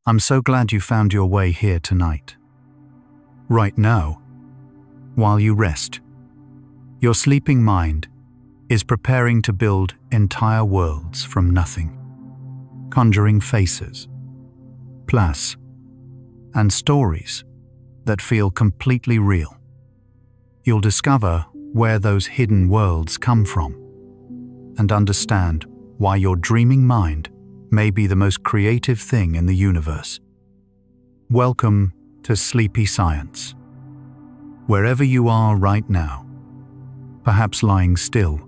I'm so glad you found your way here tonight. Right now, while you rest, your sleeping mind is preparing to build entire worlds from nothing, conjuring faces, places, and stories that feel completely real. You'll discover where those hidden worlds come from and understand why your dreaming mind may be the most creative thing in the universe. Welcome to Sleepy Science. Wherever you are right now, perhaps lying still,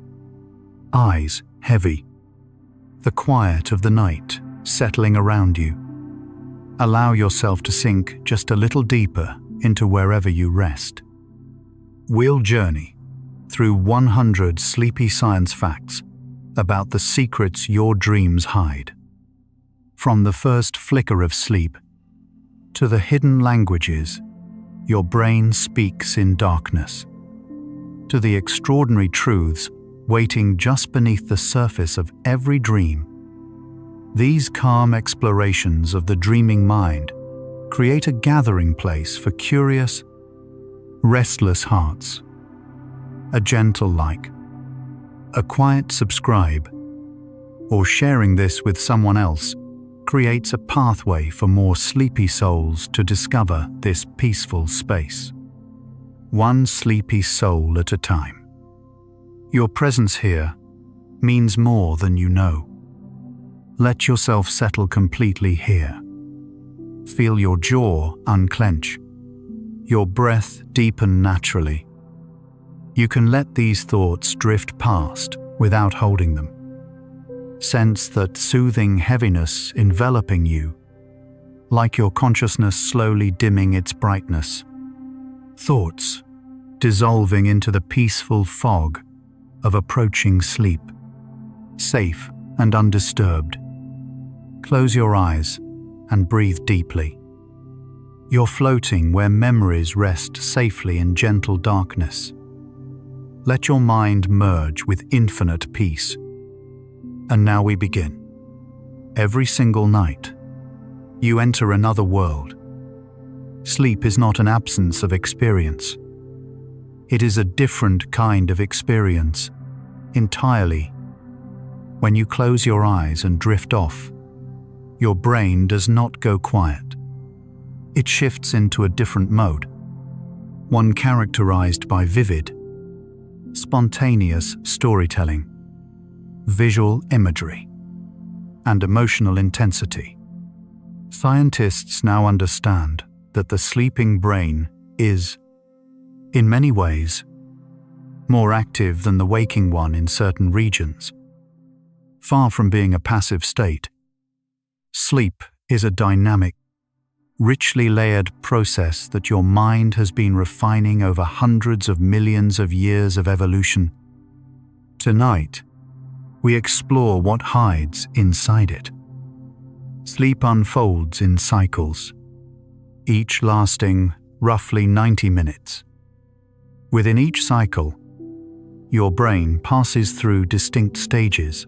eyes heavy, the quiet of the night settling around you, allow yourself to sink just a little deeper into wherever you rest. We'll journey through 100 sleepy science facts about the secrets your dreams hide. From the first flicker of sleep to the hidden languages your brain speaks in darkness, to the extraordinary truths waiting just beneath the surface of every dream. These calm explorations of the dreaming mind create a gathering place for curious, restless hearts. A gentle like, a quiet subscribe, or sharing this with someone else creates a pathway for more sleepy souls to discover this peaceful space. One sleepy soul at a time. Your presence here means more than you know. Let yourself settle completely here. Feel your jaw unclench, your breath deepen naturally. You can let these thoughts drift past without holding them. Sense that soothing heaviness enveloping you, like your consciousness slowly dimming its brightness. Thoughts dissolving into the peaceful fog of approaching sleep, safe and undisturbed. Close your eyes and breathe deeply. You're floating where memories rest safely in gentle darkness. Let your mind merge with infinite peace. And now we begin. Every single night, you enter another world. Sleep is not an absence of experience. It is a different kind of experience, entirely. When you close your eyes and drift off, your brain does not go quiet. It shifts into a different mode, one characterized by vivid, spontaneous storytelling, visual imagery, and emotional intensity. Scientists now understand that the sleeping brain is, in many ways, more active than the waking one in certain regions. Far from being a passive state, sleep is a dynamic, richly layered process that your mind has been refining over hundreds of millions of years of evolution. Tonight, we explore what hides inside it. Sleep unfolds in cycles, each lasting roughly 90 minutes. Within each cycle, your brain passes through distinct stages,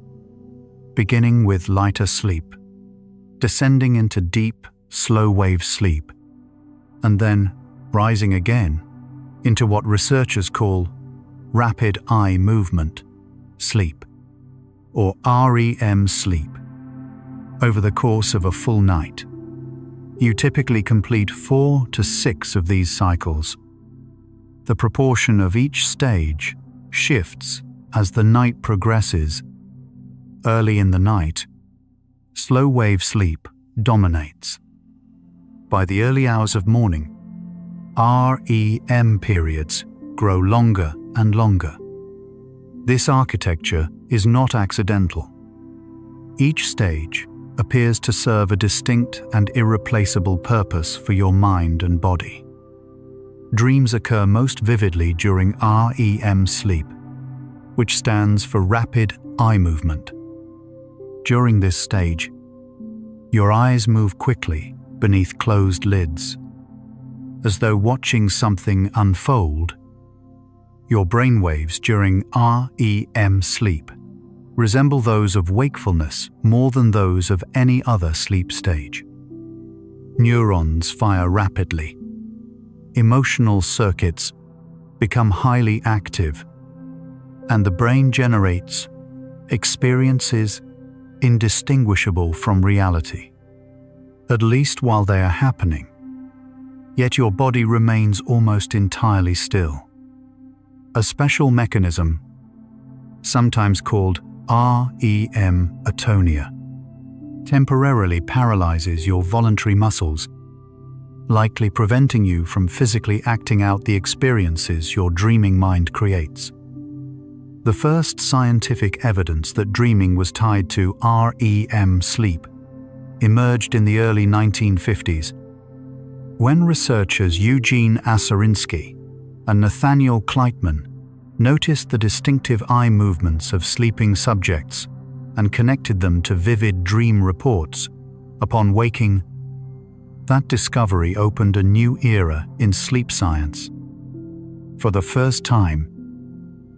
beginning with lighter sleep, descending into deep, slow-wave sleep, and then rising again into what researchers call rapid eye movement sleep, or REM sleep. Over the course of a full night, you typically complete 4 to 6 of these cycles. The proportion of each stage shifts as the night progresses. Early in the night, slow-wave sleep dominates. By the early hours of morning, REM periods grow longer and longer. This architecture is not accidental. Each stage appears to serve a distinct and irreplaceable purpose for your mind and body. Dreams occur most vividly during REM sleep, which stands for rapid eye movement. During this stage, your eyes move quickly beneath closed lids, as though watching something unfold. Your brainwaves during REM sleep resemble those of wakefulness more than those of any other sleep stage. neurons fire rapidly. Emotional circuits become highly active, and the brain generates experiences indistinguishable from reality, at least while they are happening. Yet your body remains almost entirely still. A special mechanism, sometimes called REM atonia, temporarily paralyzes your voluntary muscles, likely preventing you from physically acting out the experiences your dreaming mind creates. The first scientific evidence that dreaming was tied to REM sleep emerged in the early 1950s, when researchers Eugene Asarinsky and Nathaniel Kleitman noticed the distinctive eye movements of sleeping subjects and connected them to vivid dream reports upon waking. That discovery opened a new era in sleep science. For the first time,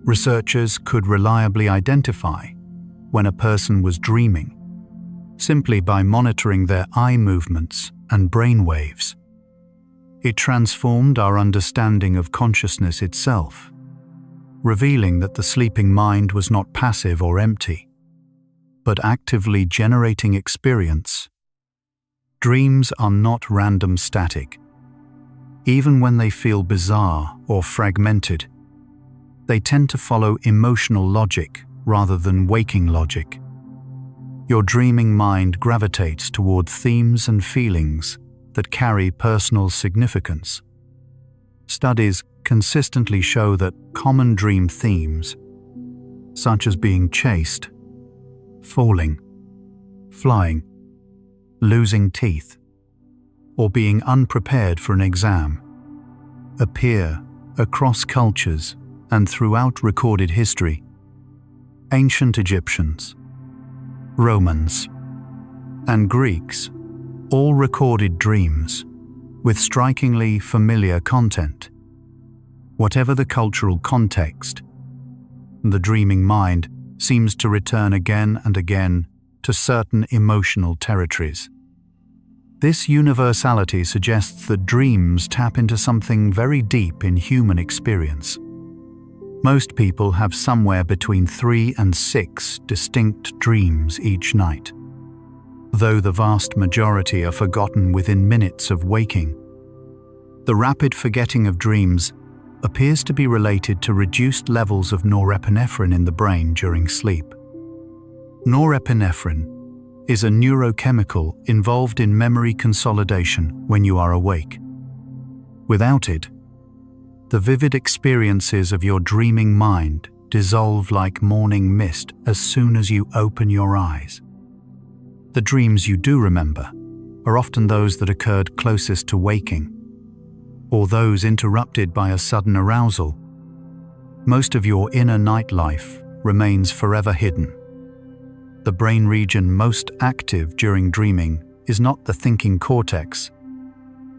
researchers could reliably identify when a person was dreaming simply by monitoring their eye movements and brain waves. It transformed our understanding of consciousness itself, revealing that the sleeping mind was not passive or empty, but actively generating experience. Dreams are not random static. Even when they feel bizarre or fragmented, they tend to follow emotional logic rather than waking logic. Your dreaming mind gravitates toward themes and feelings that carry personal significance. Studies consistently show that common dream themes, such as being chased, falling, flying, losing teeth, or being unprepared for an exam, appear across cultures and throughout recorded history. Ancient Egyptians, Romans, and Greeks all recorded dreams with strikingly familiar content. Whatever the cultural context, the dreaming mind seems to return again and again to certain emotional territories. This universality suggests that dreams tap into something very deep in human experience. Most people have somewhere between 3 and 6 distinct dreams each night, though the vast majority are forgotten within minutes of waking. The rapid forgetting of dreams appears to be related to reduced levels of norepinephrine in the brain during sleep. Norepinephrine is a neurochemical involved in memory consolidation when you are awake. Without it, the vivid experiences of your dreaming mind dissolve like morning mist as soon as you open your eyes. The dreams you do remember are often those that occurred closest to waking, or those interrupted by a sudden arousal. Most of your inner nightlife remains forever hidden. The brain region most active during dreaming is not the thinking cortex,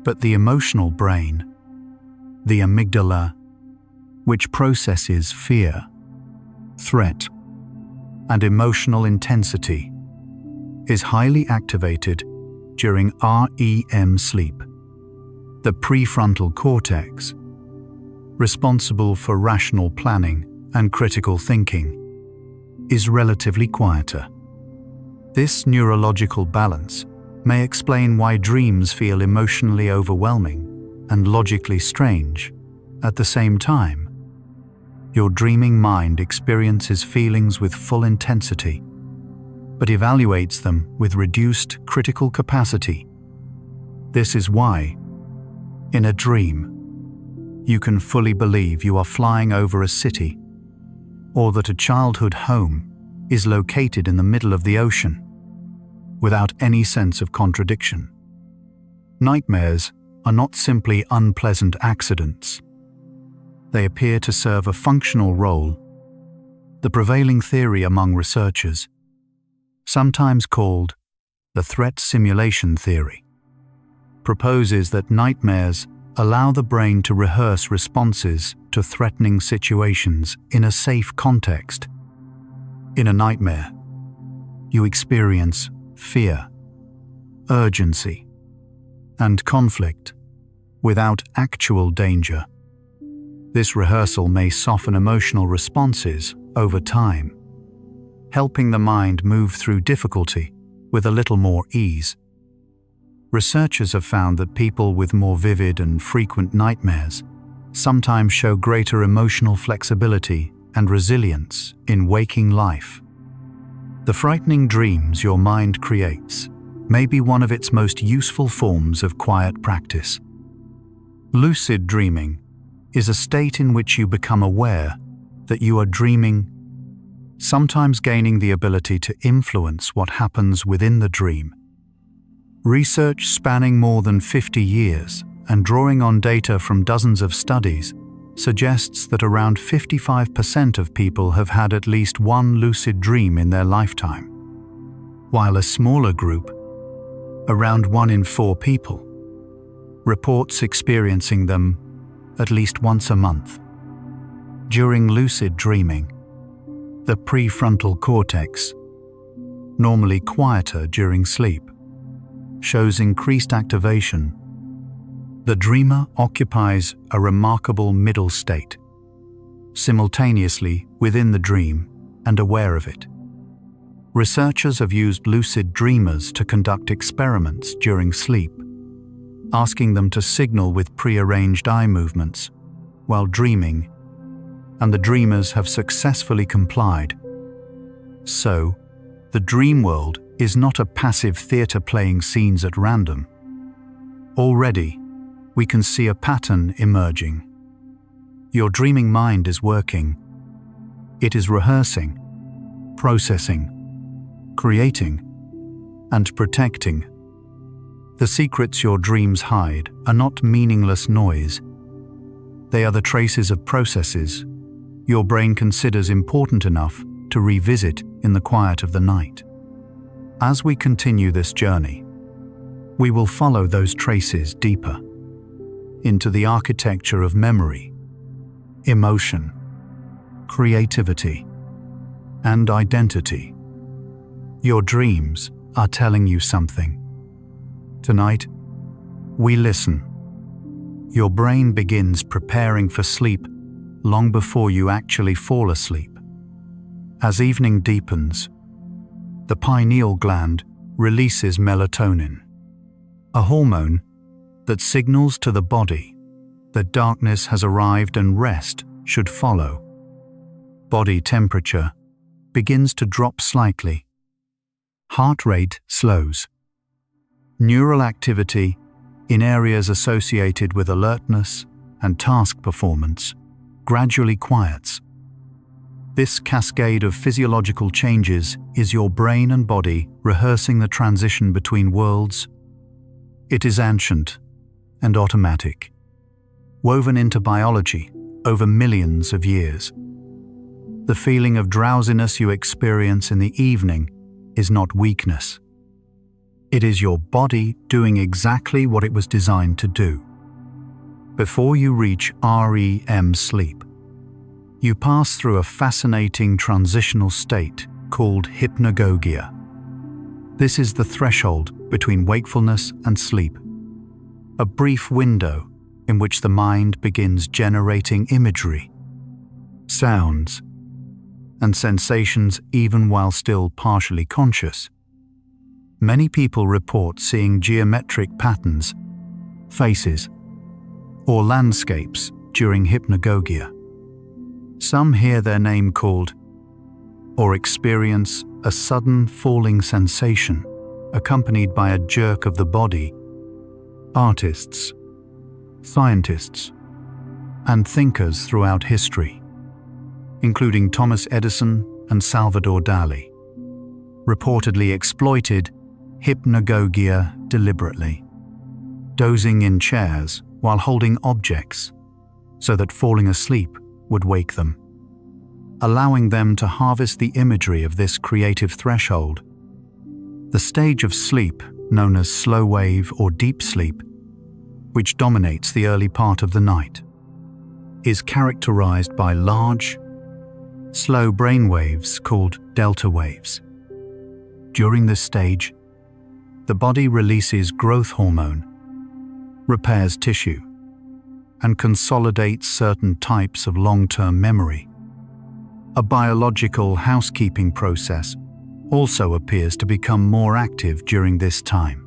but the emotional brain, the amygdala, which processes fear, threat, and emotional intensity, is highly activated during REM sleep. The prefrontal cortex, responsible for rational planning and critical thinking, is relatively quieter. This neurological balance may explain why dreams feel emotionally overwhelming and logically strange at the same time. Your dreaming mind experiences feelings with full intensity, but evaluates them with reduced critical capacity. This is why, in a dream, you can fully believe you are flying over a city, or that a childhood home is located in the middle of the ocean, without any sense of contradiction. Nightmares are not simply unpleasant accidents. They appear to serve a functional role. The prevailing theory among researchers, sometimes called the threat simulation theory, proposes that nightmares allow the brain to rehearse responses to threatening situations in a safe context. In a nightmare, you experience fear, urgency, and conflict without actual danger. This rehearsal may soften emotional responses over time, helping the mind move through difficulty with a little more ease. Researchers have found that people with more vivid and frequent nightmares sometimes show greater emotional flexibility and resilience in waking life. The frightening dreams your mind creates may be one of its most useful forms of quiet practice. Lucid dreaming is a state in which you become aware that you are dreaming, sometimes gaining the ability to influence what happens within the dream. Research spanning more than 50 years and drawing on data from dozens of studies suggests that around 55% of people have had at least one lucid dream in their lifetime, while a smaller group, around 1 in 4 people, reports experiencing them at least once a month. During lucid dreaming, the prefrontal cortex, normally quieter during sleep, shows increased activation. The dreamer occupies a remarkable middle state, simultaneously within the dream and aware of it. Researchers have used lucid dreamers to conduct experiments during sleep, asking them to signal with prearranged eye movements while dreaming, and the dreamers have successfully complied. So, the dream world is not a passive theater playing scenes at random. Already, we can see a pattern emerging. Your dreaming mind is working. It is rehearsing, processing, creating, and protecting. The secrets your dreams hide are not meaningless noise. They are the traces of processes your brain considers important enough to revisit in the quiet of the night. As we continue this journey, we will follow those traces deeper into the architecture of memory, emotion, creativity, and identity. Your dreams are telling you something. Tonight, we listen. Your brain begins preparing for sleep long before you actually fall asleep. As evening deepens, the pineal gland releases melatonin, a hormone that signals to the body that darkness has arrived and rest should follow. Body temperature begins to drop slightly. Heart rate slows. Neural activity in areas associated with alertness and task performance gradually quiets. This cascade of physiological changes is your brain and body rehearsing the transition between worlds. It is ancient and automatic, woven into biology over millions of years. The feeling of drowsiness you experience in the evening is not weakness. It is your body doing exactly what it was designed to do. Before you reach REM sleep, you pass through a fascinating transitional state called hypnagogia. This is the threshold between wakefulness and sleep, a brief window in which the mind begins generating imagery, sounds, and sensations even while still partially conscious. Many people report seeing geometric patterns, faces, or landscapes during hypnagogia. Some hear their name called or experience a sudden falling sensation accompanied by a jerk of the body. Artists, scientists, and thinkers throughout history, including Thomas Edison and Salvador Dali, reportedly exploited hypnagogia deliberately, dozing in chairs while holding objects so that falling asleep would wake them, allowing them to harvest the imagery of this creative threshold. The stage of sleep, known as slow wave or deep sleep, which dominates the early part of the night, is characterized by large, slow brain waves called delta waves. During this stage, the body releases growth hormone, repairs tissue, and consolidates certain types of long-term memory. A biological housekeeping process also appears to become more active during this time.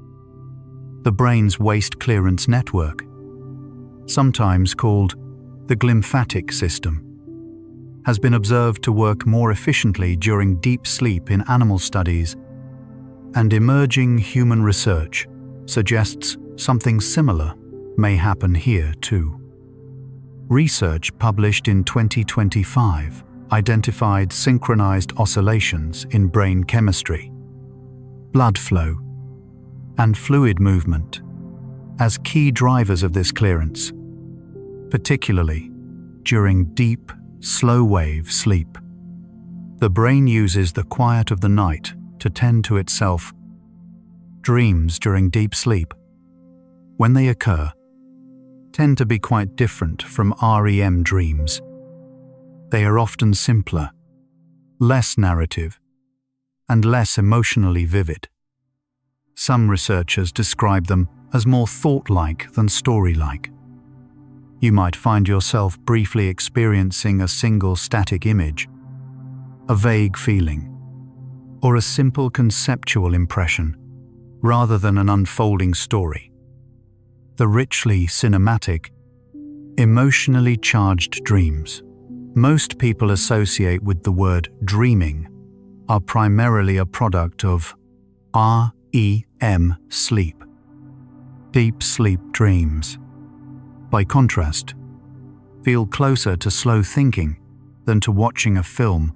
The brain's waste clearance network, sometimes called the glymphatic system, has been observed to work more efficiently during deep sleep in animal studies, and emerging human research suggests something similar may happen here too. Research published in 2025 identified synchronized oscillations in brain chemistry, blood flow, and fluid movement as key drivers of this clearance, particularly during deep, slow-wave sleep. The brain uses the quiet of the night to tend to itself. Dreams during deep sleep, when they occur, tend to be quite different from REM dreams. They are often simpler, less narrative, and less emotionally vivid. Some researchers describe them as more thought-like than story-like. You might find yourself briefly experiencing a single static image, a vague feeling, or a simple conceptual impression, rather than an unfolding story. The richly cinematic, emotionally charged dreams most people associate with the word dreaming are primarily a product of REM sleep. Deep sleep dreams, by contrast, feel closer to slow thinking than to watching a film.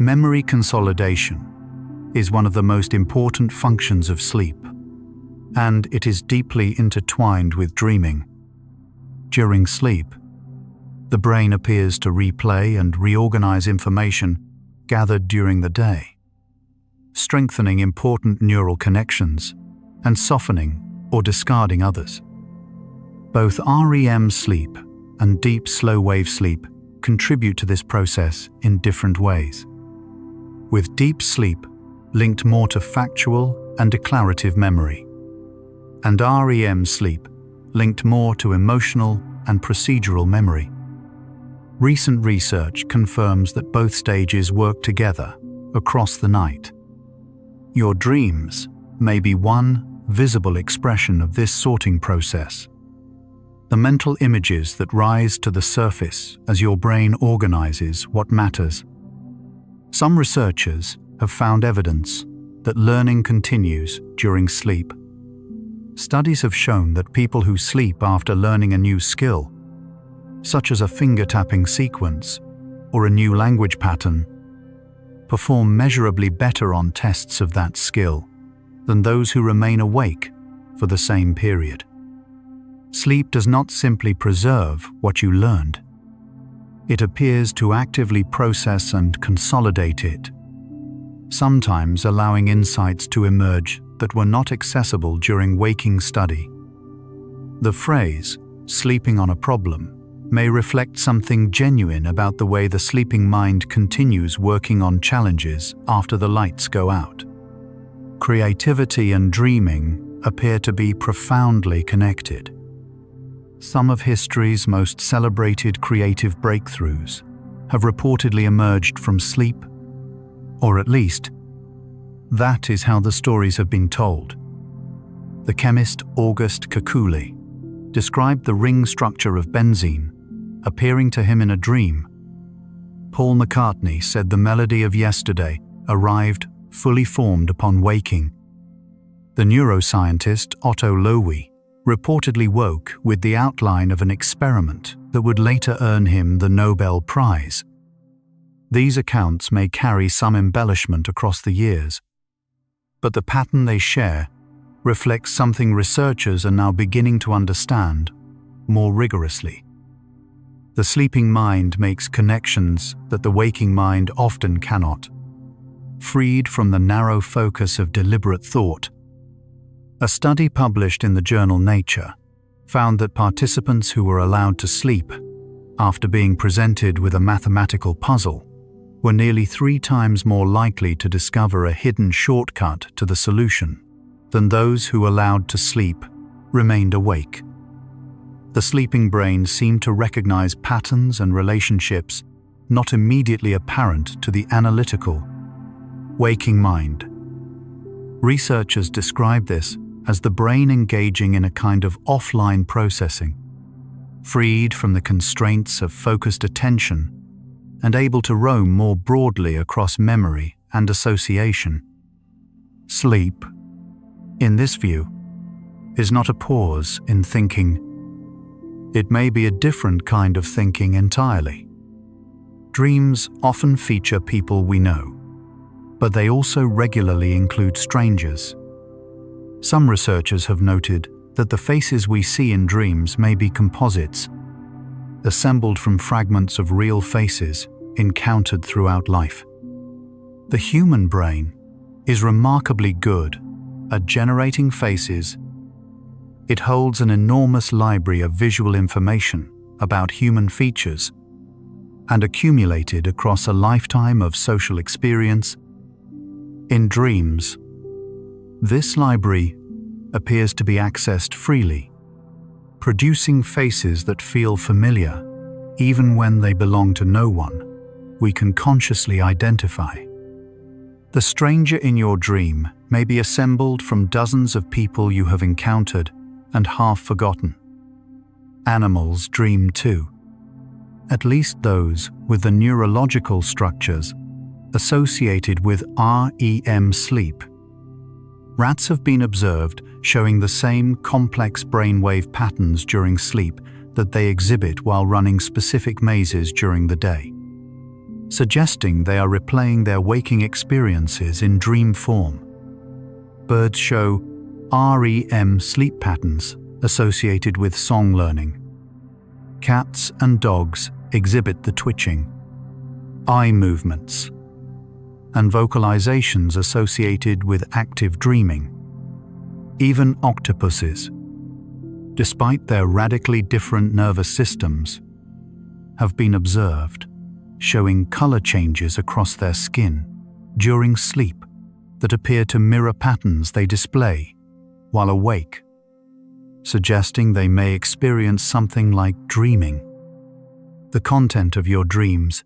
Memory consolidation is one of the most important functions of sleep, and it is deeply intertwined with dreaming. During sleep, the brain appears to replay and reorganize information gathered during the day, strengthening important neural connections and softening or discarding others. Both REM sleep and deep slow-wave sleep contribute to this process in different ways, with deep sleep linked more to factual and declarative memory, and REM sleep linked more to emotional and procedural memory. Recent research confirms that both stages work together across the night. Your dreams may be one visible expression of this sorting process. The mental images that rise to the surface as your brain organizes what matters. Some researchers have found evidence that learning continues during sleep. Studies have shown that people who sleep after learning a new skill, such as a finger-tapping sequence or a new language pattern, perform measurably better on tests of that skill than those who remain awake for the same period. Sleep does not simply preserve what you learned. It appears to actively process and consolidate it, sometimes allowing insights to emerge that were not accessible during waking study. The phrase, "sleeping on a problem," may reflect something genuine about the way the sleeping mind continues working on challenges after the lights go out. Creativity and dreaming appear to be profoundly connected. Some of history's most celebrated creative breakthroughs have reportedly emerged from sleep, or at least, that is how the stories have been told. The chemist August Kekulé described the ring structure of benzene appearing to him in a dream. Paul McCartney said the melody of yesterday arrived fully formed upon waking. The neuroscientist Otto Lowy reportedly woke with the outline of an experiment that would later earn him the Nobel Prize. These accounts may carry some embellishment across the years, but the pattern they share reflects something researchers are now beginning to understand more rigorously. The sleeping mind makes connections that the waking mind often cannot, freed from the narrow focus of deliberate thought. A study published in the journal Nature found that participants who were allowed to sleep after being presented with a mathematical puzzle were nearly 3 times more likely to discover a hidden shortcut to the solution than those who allowed to sleep remained awake. The sleeping brain seemed to recognize patterns and relationships not immediately apparent to the analytical, waking mind. Researchers describe this as the brain engaging in a kind of offline processing, freed from the constraints of focused attention and able to roam more broadly across memory and association. Sleep, in this view, is not a pause in thinking. It may be a different kind of thinking entirely. Dreams often feature people we know, but they also regularly include strangers. Some researchers have noted that the faces we see in dreams may be composites, assembled from fragments of real faces encountered throughout life. The human brain is remarkably good at generating faces. It holds an enormous library of visual information about human features and accumulated across a lifetime of social experience. In dreams, this library appears to be accessed freely, producing faces that feel familiar even when they belong to no one we can consciously identify. The stranger in your dream may be assembled from dozens of people you have encountered and half forgotten. Animals dream too, at least those with the neurological structures associated with REM sleep. Rats have been observed showing the same complex brainwave patterns during sleep that they exhibit while running specific mazes during the day, suggesting they are replaying their waking experiences in dream form. Birds show REM sleep patterns associated with song learning. Cats and dogs exhibit the twitching, eye movements, and vocalizations associated with active dreaming. Even octopuses, despite their radically different nervous systems, have been observed showing color changes across their skin during sleep that appear to mirror patterns they display while awake, suggesting they may experience something like dreaming. The content of your dreams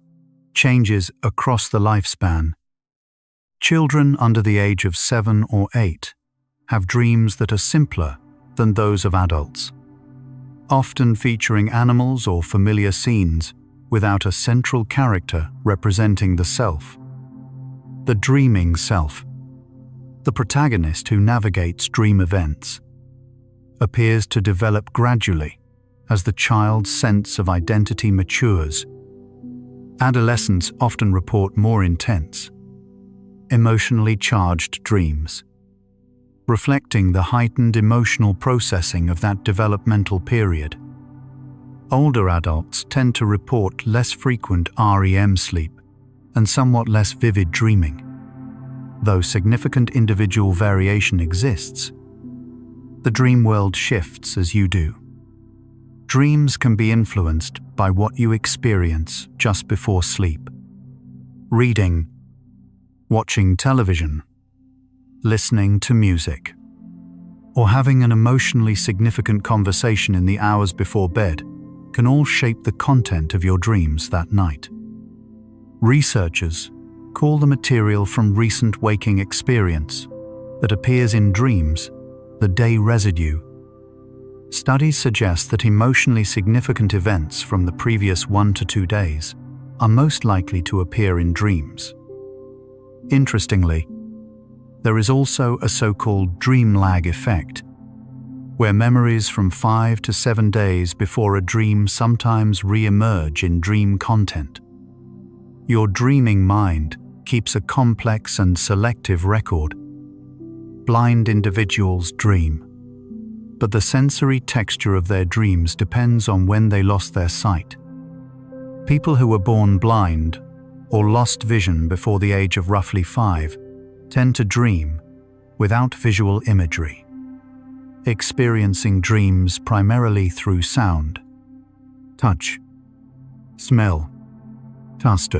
changes across the lifespan. Children under the age of 7 or 8 have dreams that are simpler than those of adults, often featuring animals or familiar scenes without a central character representing the self. The dreaming self, the protagonist who navigates dream events, appears to develop gradually as the child's sense of identity matures. Adolescents often report more intense, emotionally charged dreams, reflecting the heightened emotional processing of that developmental period. Older adults tend to report less frequent REM sleep and somewhat less vivid dreaming. Though significant individual variation exists, the dream world shifts as you do. Dreams can be influenced by what you experience just before sleep. Reading, watching television, listening to music, or having an emotionally significant conversation in the hours before bed can all shape the content of your dreams that night. Researchers call the material from recent waking experience that appears in dreams the day residue. Studies suggest that emotionally significant events from the previous 1 to 2 days are most likely to appear in dreams. Interestingly, there is also a so-called dream lag effect, where memories from 5 to 7 days before a dream sometimes re-emerge in dream content. Your dreaming mind keeps a complex and selective record. Blind individuals dream, but the sensory texture of their dreams depends on when they lost their sight. People who were born blind or lost vision before the age of roughly 5 tend to dream without visual imagery, experiencing dreams primarily through sound, touch, smell, taste,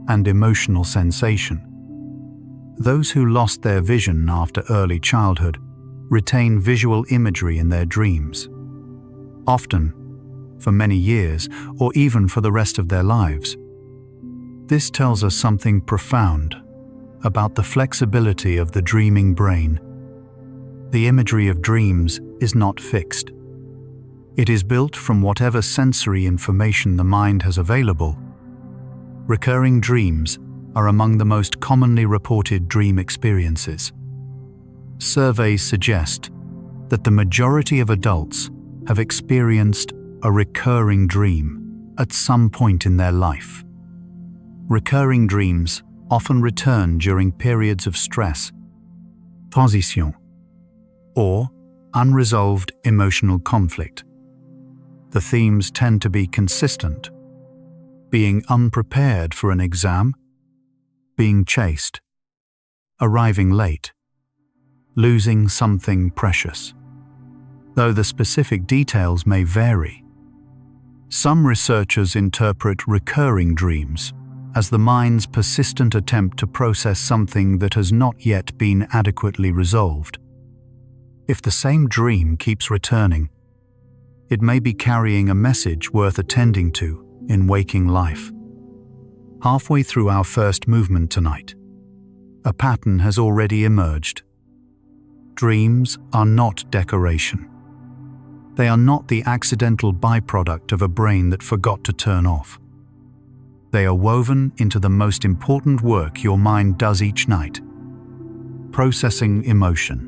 and emotional sensation. Those who lost their vision after early childhood retain visual imagery in their dreams, often for many years or even for the rest of their lives. This tells us something profound about the flexibility of the dreaming brain. The imagery of dreams is not fixed. It is built from whatever sensory information the mind has available. Recurring dreams are among the most commonly reported dream experiences. Surveys suggest that the majority of adults have experienced a recurring dream at some point in their life. Recurring dreams often return during periods of stress, transition, or unresolved emotional conflict. The themes tend to be consistent: being unprepared for an exam, being chased, arriving late, losing something precious. Though the specific details may vary, some researchers interpret recurring dreams as the mind's persistent attempt to process something that has not yet been adequately resolved. If the same dream keeps returning, it may be carrying a message worth attending to in waking life. Halfway through our first movement tonight, a pattern has already emerged. Dreams are not decoration. They are not the accidental byproduct of a brain that forgot to turn off. They are woven into the most important work your mind does each night: processing emotion,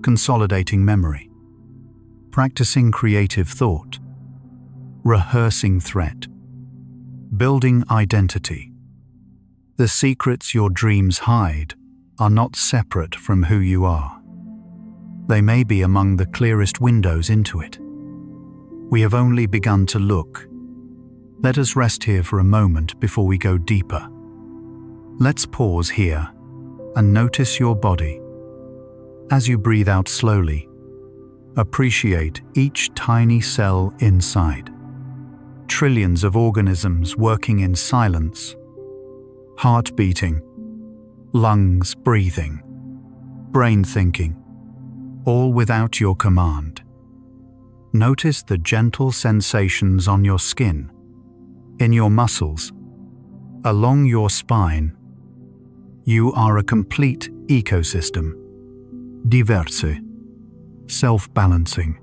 consolidating memory, practicing creative thought, rehearsing threat, building identity. The secrets your dreams hide are not separate from who you are. They may be among the clearest windows into it. We have only begun to look. Let us rest here for a moment before we go deeper. Let's pause here and notice your body. As you breathe out slowly, appreciate each tiny cell inside. Trillions of organisms working in silence. Heart beating, lungs breathing, brain thinking, all without your command. Notice the gentle sensations on your skin, in your muscles, along your spine. You are a complete ecosystem, diverse, self-balancing.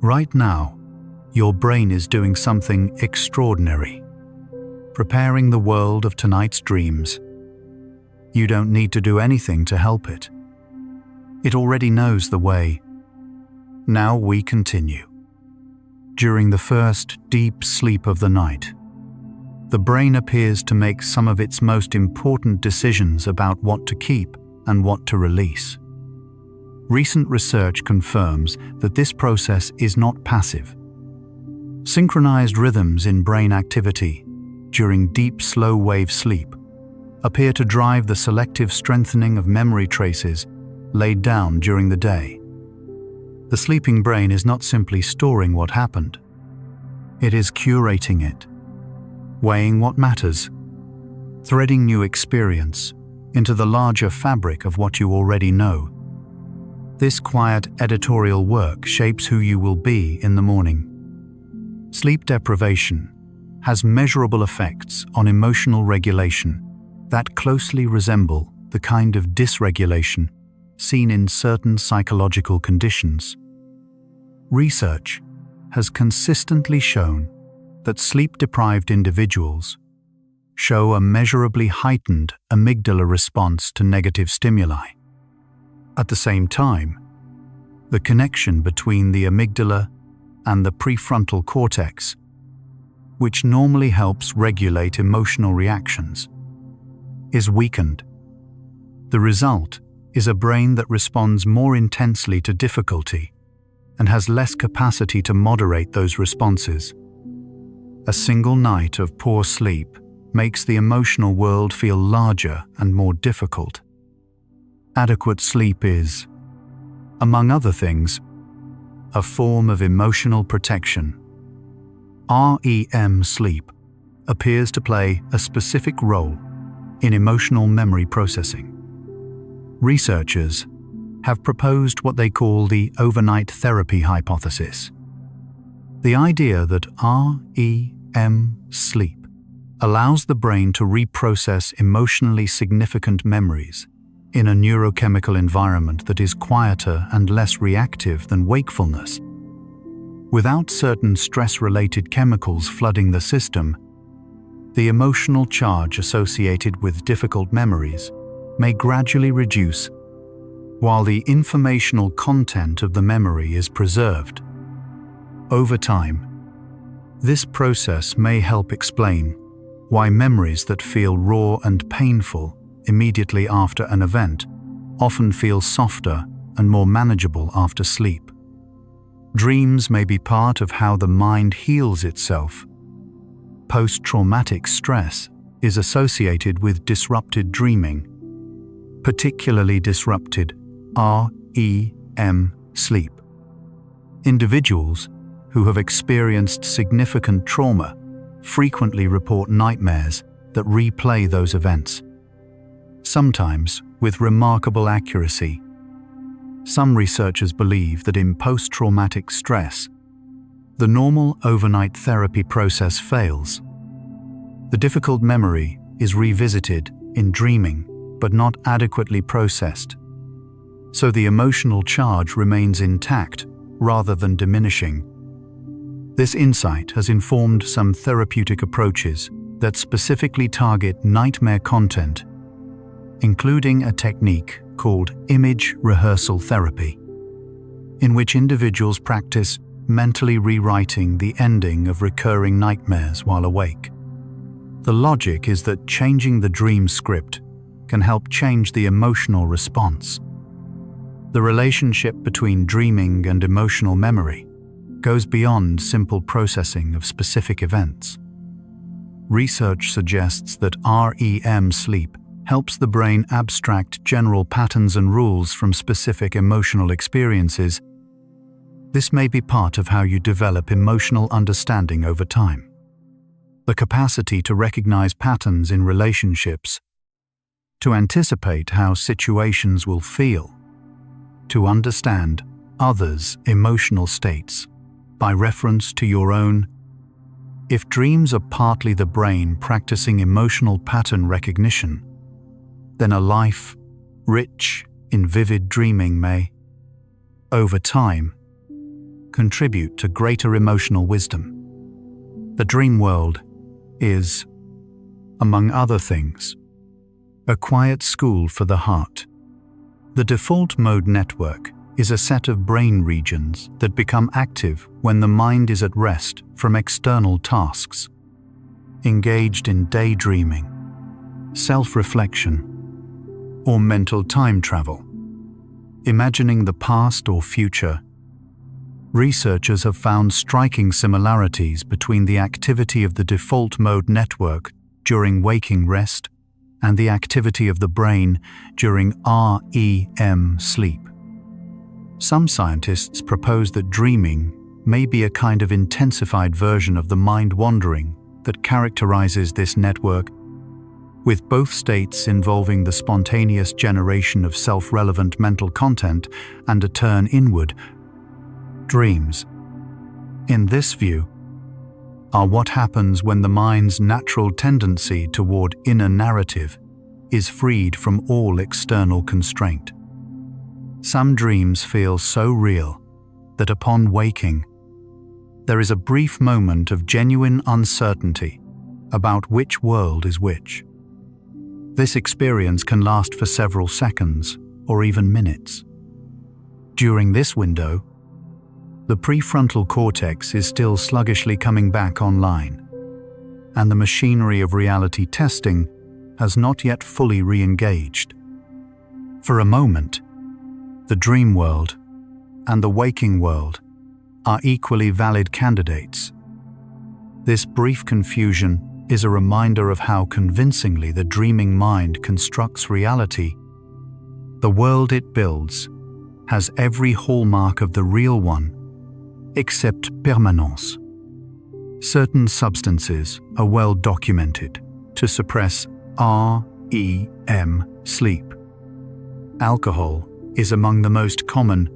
Right now, your brain is doing something extraordinary, preparing the world of tonight's dreams. You don't need to do anything to help it. It already knows the way. Now we continue. During the first deep sleep of the night, the brain appears to make some of its most important decisions about what to keep and what to release. Recent research confirms that this process is not passive. Synchronized rhythms in brain activity during deep, slow-wave sleep appear to drive the selective strengthening of memory traces laid down during the day. The sleeping brain is not simply storing what happened. It is curating it, weighing what matters, threading new experience into the larger fabric of what you already know. This quiet editorial work shapes who you will be in the morning. Sleep deprivation has measurable effects on emotional regulation that closely resemble the kind of dysregulation seen in certain psychological conditions. Research has consistently shown that sleep-deprived individuals show a measurably heightened amygdala response to negative stimuli. At the same time, the connection between the amygdala and the prefrontal cortex, which normally helps regulate emotional reactions, is weakened. The result is a brain that responds more intensely to difficulty and has less capacity to moderate those responses. A single night of poor sleep makes the emotional world feel larger and more difficult. Adequate sleep is, among other things, a form of emotional protection. REM sleep appears to play a specific role in emotional memory processing. Researchers have proposed what they call the overnight therapy hypothesis. The idea that REM sleep allows the brain to reprocess emotionally significant memories in a neurochemical environment that is quieter and less reactive than wakefulness. Without certain stress-related chemicals flooding the system, the emotional charge associated with difficult memories may gradually reduce, while the informational content of the memory is preserved. Over time, this process may help explain why memories that feel raw and painful immediately after an event often feel softer and more manageable after sleep. Dreams may be part of how the mind heals itself. Post-traumatic stress is associated with disrupted dreaming, particularly disrupted REM sleep. Individuals who have experienced significant trauma frequently report nightmares that replay those events, sometimes with remarkable accuracy. Some researchers believe that in post-traumatic stress, the normal overnight therapy process fails. The difficult memory is revisited in dreaming, but not adequately processed. So the emotional charge remains intact rather than diminishing. This insight has informed some therapeutic approaches that specifically target nightmare content, including a technique called image rehearsal therapy, in which individuals practice mentally rewriting the ending of recurring nightmares while awake. The logic is that changing the dream script can help change the emotional response. The relationship between dreaming and emotional memory goes beyond simple processing of specific events. Research suggests that REM sleep helps the brain abstract general patterns and rules from specific emotional experiences. This may be part of how you develop emotional understanding over time. The capacity to recognize patterns in relationships, to anticipate how situations will feel, to understand others' emotional states by reference to your own. If dreams are partly the brain practicing emotional pattern recognition, then a life rich in vivid dreaming may, over time, contribute to greater emotional wisdom. The dream world is, among other things, a quiet school for the heart. The default mode network is a set of brain regions that become active when the mind is at rest from external tasks, engaged in daydreaming, self-reflection, or mental time travel, imagining the past or future. Researchers have found striking similarities between the activity of the default mode network during waking rest and the activity of the brain during REM sleep. Some scientists propose that dreaming may be a kind of intensified version of the mind wandering that characterizes this network, with both states involving the spontaneous generation of self-relevant mental content and a turn inward. Dreams, in this view, are what happens when the mind's natural tendency toward inner narrative is freed from all external constraint. Some dreams feel so real that upon waking, there is a brief moment of genuine uncertainty about which world is which. This experience can last for several seconds or even minutes. During this window, the prefrontal cortex is still sluggishly coming back online, and the machinery of reality testing has not yet fully re-engaged. For a moment, the dream world and the waking world are equally valid candidates. This brief confusion is a reminder of how convincingly the dreaming mind constructs reality. The world it builds has every hallmark of the real one, except permanence. Certain substances are well documented to suppress REM sleep. Alcohol is among the most common.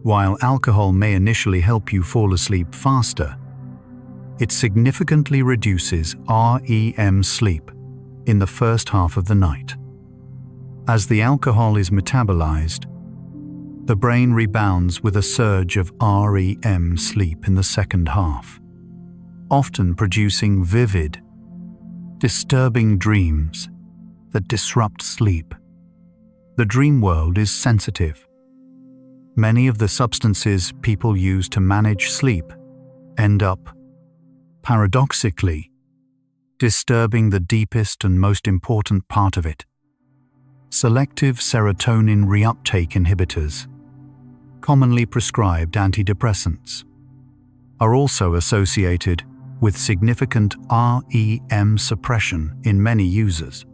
While alcohol may initially help you fall asleep faster, it significantly reduces REM sleep in the first half of the night. As the alcohol is metabolized, the brain rebounds with a surge of REM sleep in the second half, often producing vivid, disturbing dreams that disrupt sleep. The dream world is sensitive. Many of the substances people use to manage sleep end up, paradoxically, disturbing the deepest and most important part of it. Selective serotonin reuptake inhibitors, commonly prescribed antidepressants, are also associated with significant REM suppression in many users.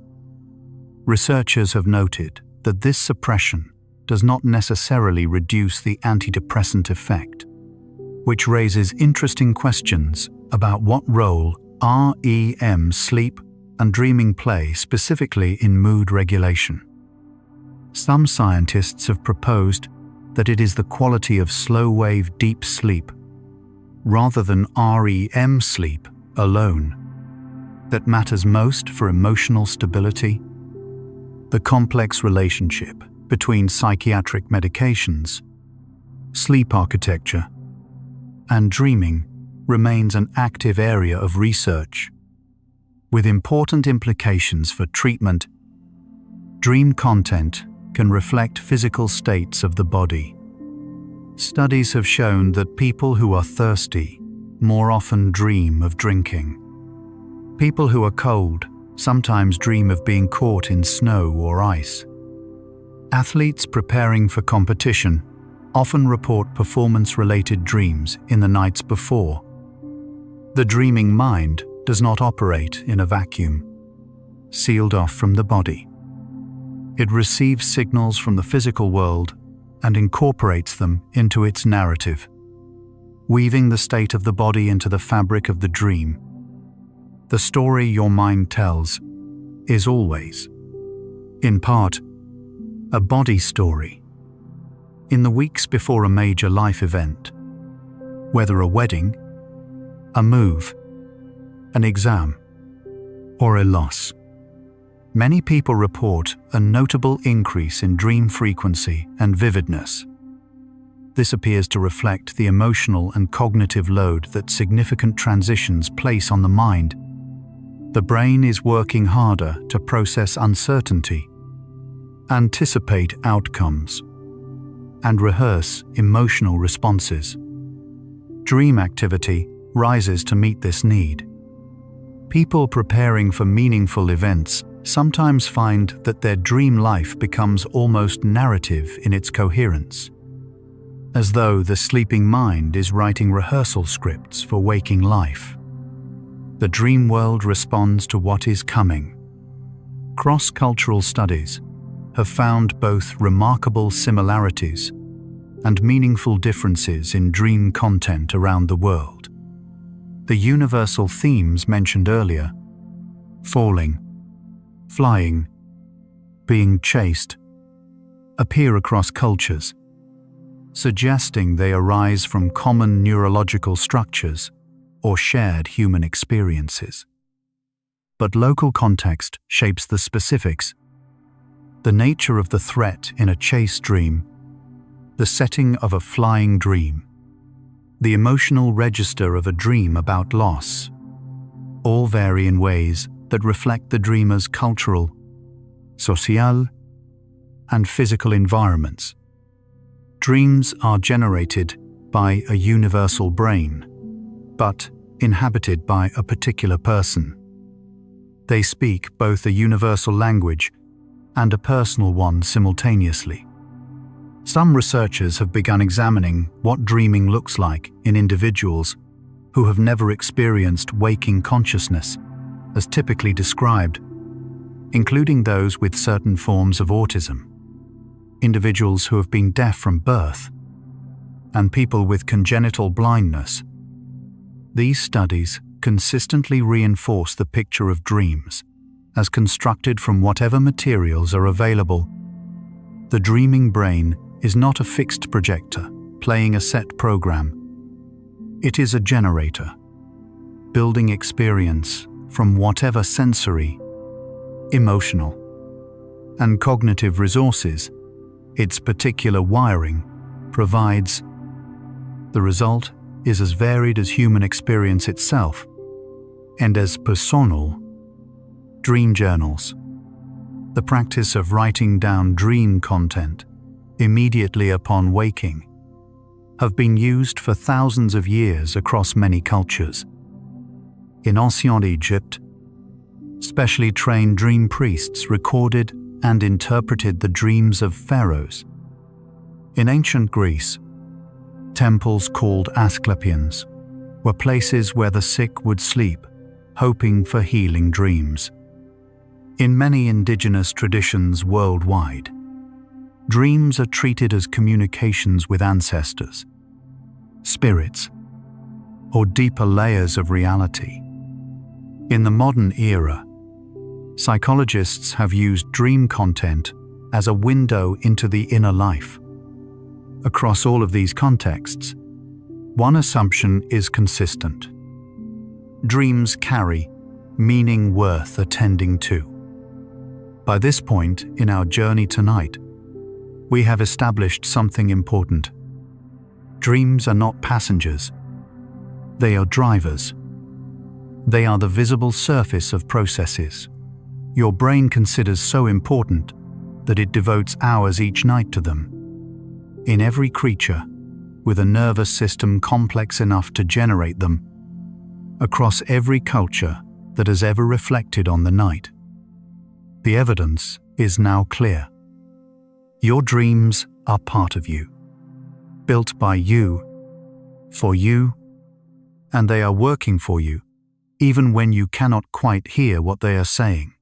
Researchers have noted that this suppression does not necessarily reduce the antidepressant effect, which raises interesting questions about what role REM sleep and dreaming play specifically in mood regulation. Some scientists have proposed that it is the quality of slow-wave deep sleep, rather than REM sleep alone, that matters most for emotional stability. The complex relationship between psychiatric medications, sleep architecture, and dreaming remains an active area of research, with important implications for treatment. Dream content can reflect physical states of the body. Studies have shown that people who are thirsty more often dream of drinking. People who are cold sometimes dream of being caught in snow or ice. Athletes preparing for competition often report performance-related dreams in the nights before. The dreaming mind does not operate in a vacuum, sealed off from the body. It receives signals from the physical world and incorporates them into its narrative, weaving the state of the body into the fabric of the dream. The story your mind tells is always, in part, a body story. In the weeks before a major life event, whether a wedding, a move, an exam, or a loss, many people report a notable increase in dream frequency and vividness. This appears to reflect the emotional and cognitive load that significant transitions place on the mind. The brain is working harder to process uncertainty, anticipate outcomes, and rehearse emotional responses. Dream activity rises to meet this need. People preparing for meaningful events sometimes find that their dream life becomes almost narrative in its coherence, as though the sleeping mind is writing rehearsal scripts for waking life. The dream world responds to what is coming. Cross-cultural studies have found both remarkable similarities and meaningful differences in dream content around the world. The universal themes mentioned earlier, falling, flying, being chased, appear across cultures, suggesting they arise from common neurological structures or shared human experiences. But local context shapes the specifics. The nature of the threat in a chase dream, the setting of a flying dream, the emotional register of a dream about loss, all vary in ways that reflect the dreamer's cultural, social, and physical environments. Dreams are generated by a universal brain, but inhabited by a particular person. They speak both a universal language and a personal one simultaneously. Some researchers have begun examining what dreaming looks like in individuals who have never experienced waking consciousness, as typically described, including those with certain forms of autism, individuals who have been deaf from birth, and people with congenital blindness. These studies consistently reinforce the picture of dreams as constructed from whatever materials are available. The dreaming brain is not a fixed projector playing a set program. It is a generator, building experience from whatever sensory, emotional, and cognitive resources its particular wiring provides. The result is as varied as human experience itself, and as personal. Dream journals, the practice of writing down dream content immediately upon waking, have been used for thousands of years across many cultures. In ancient Egypt, specially trained dream priests recorded and interpreted the dreams of pharaohs. In ancient Greece, temples called Asclepions were places where the sick would sleep, hoping for healing dreams. In many indigenous traditions worldwide, dreams are treated as communications with ancestors, spirits, or deeper layers of reality. In the modern era, psychologists have used dream content as a window into the inner life. Across all of these contexts, one assumption is consistent. Dreams carry meaning worth attending to. By this point in our journey tonight, we have established something important. Dreams are not passengers. They are drivers. They are the visible surface of processes your brain considers so important that it devotes hours each night to them. In every creature, with a nervous system complex enough to generate them, across every culture that has ever reflected on the night, the evidence is now clear. Your dreams are part of you, built by you, for you, and they are working for you, even when you cannot quite hear what they are saying.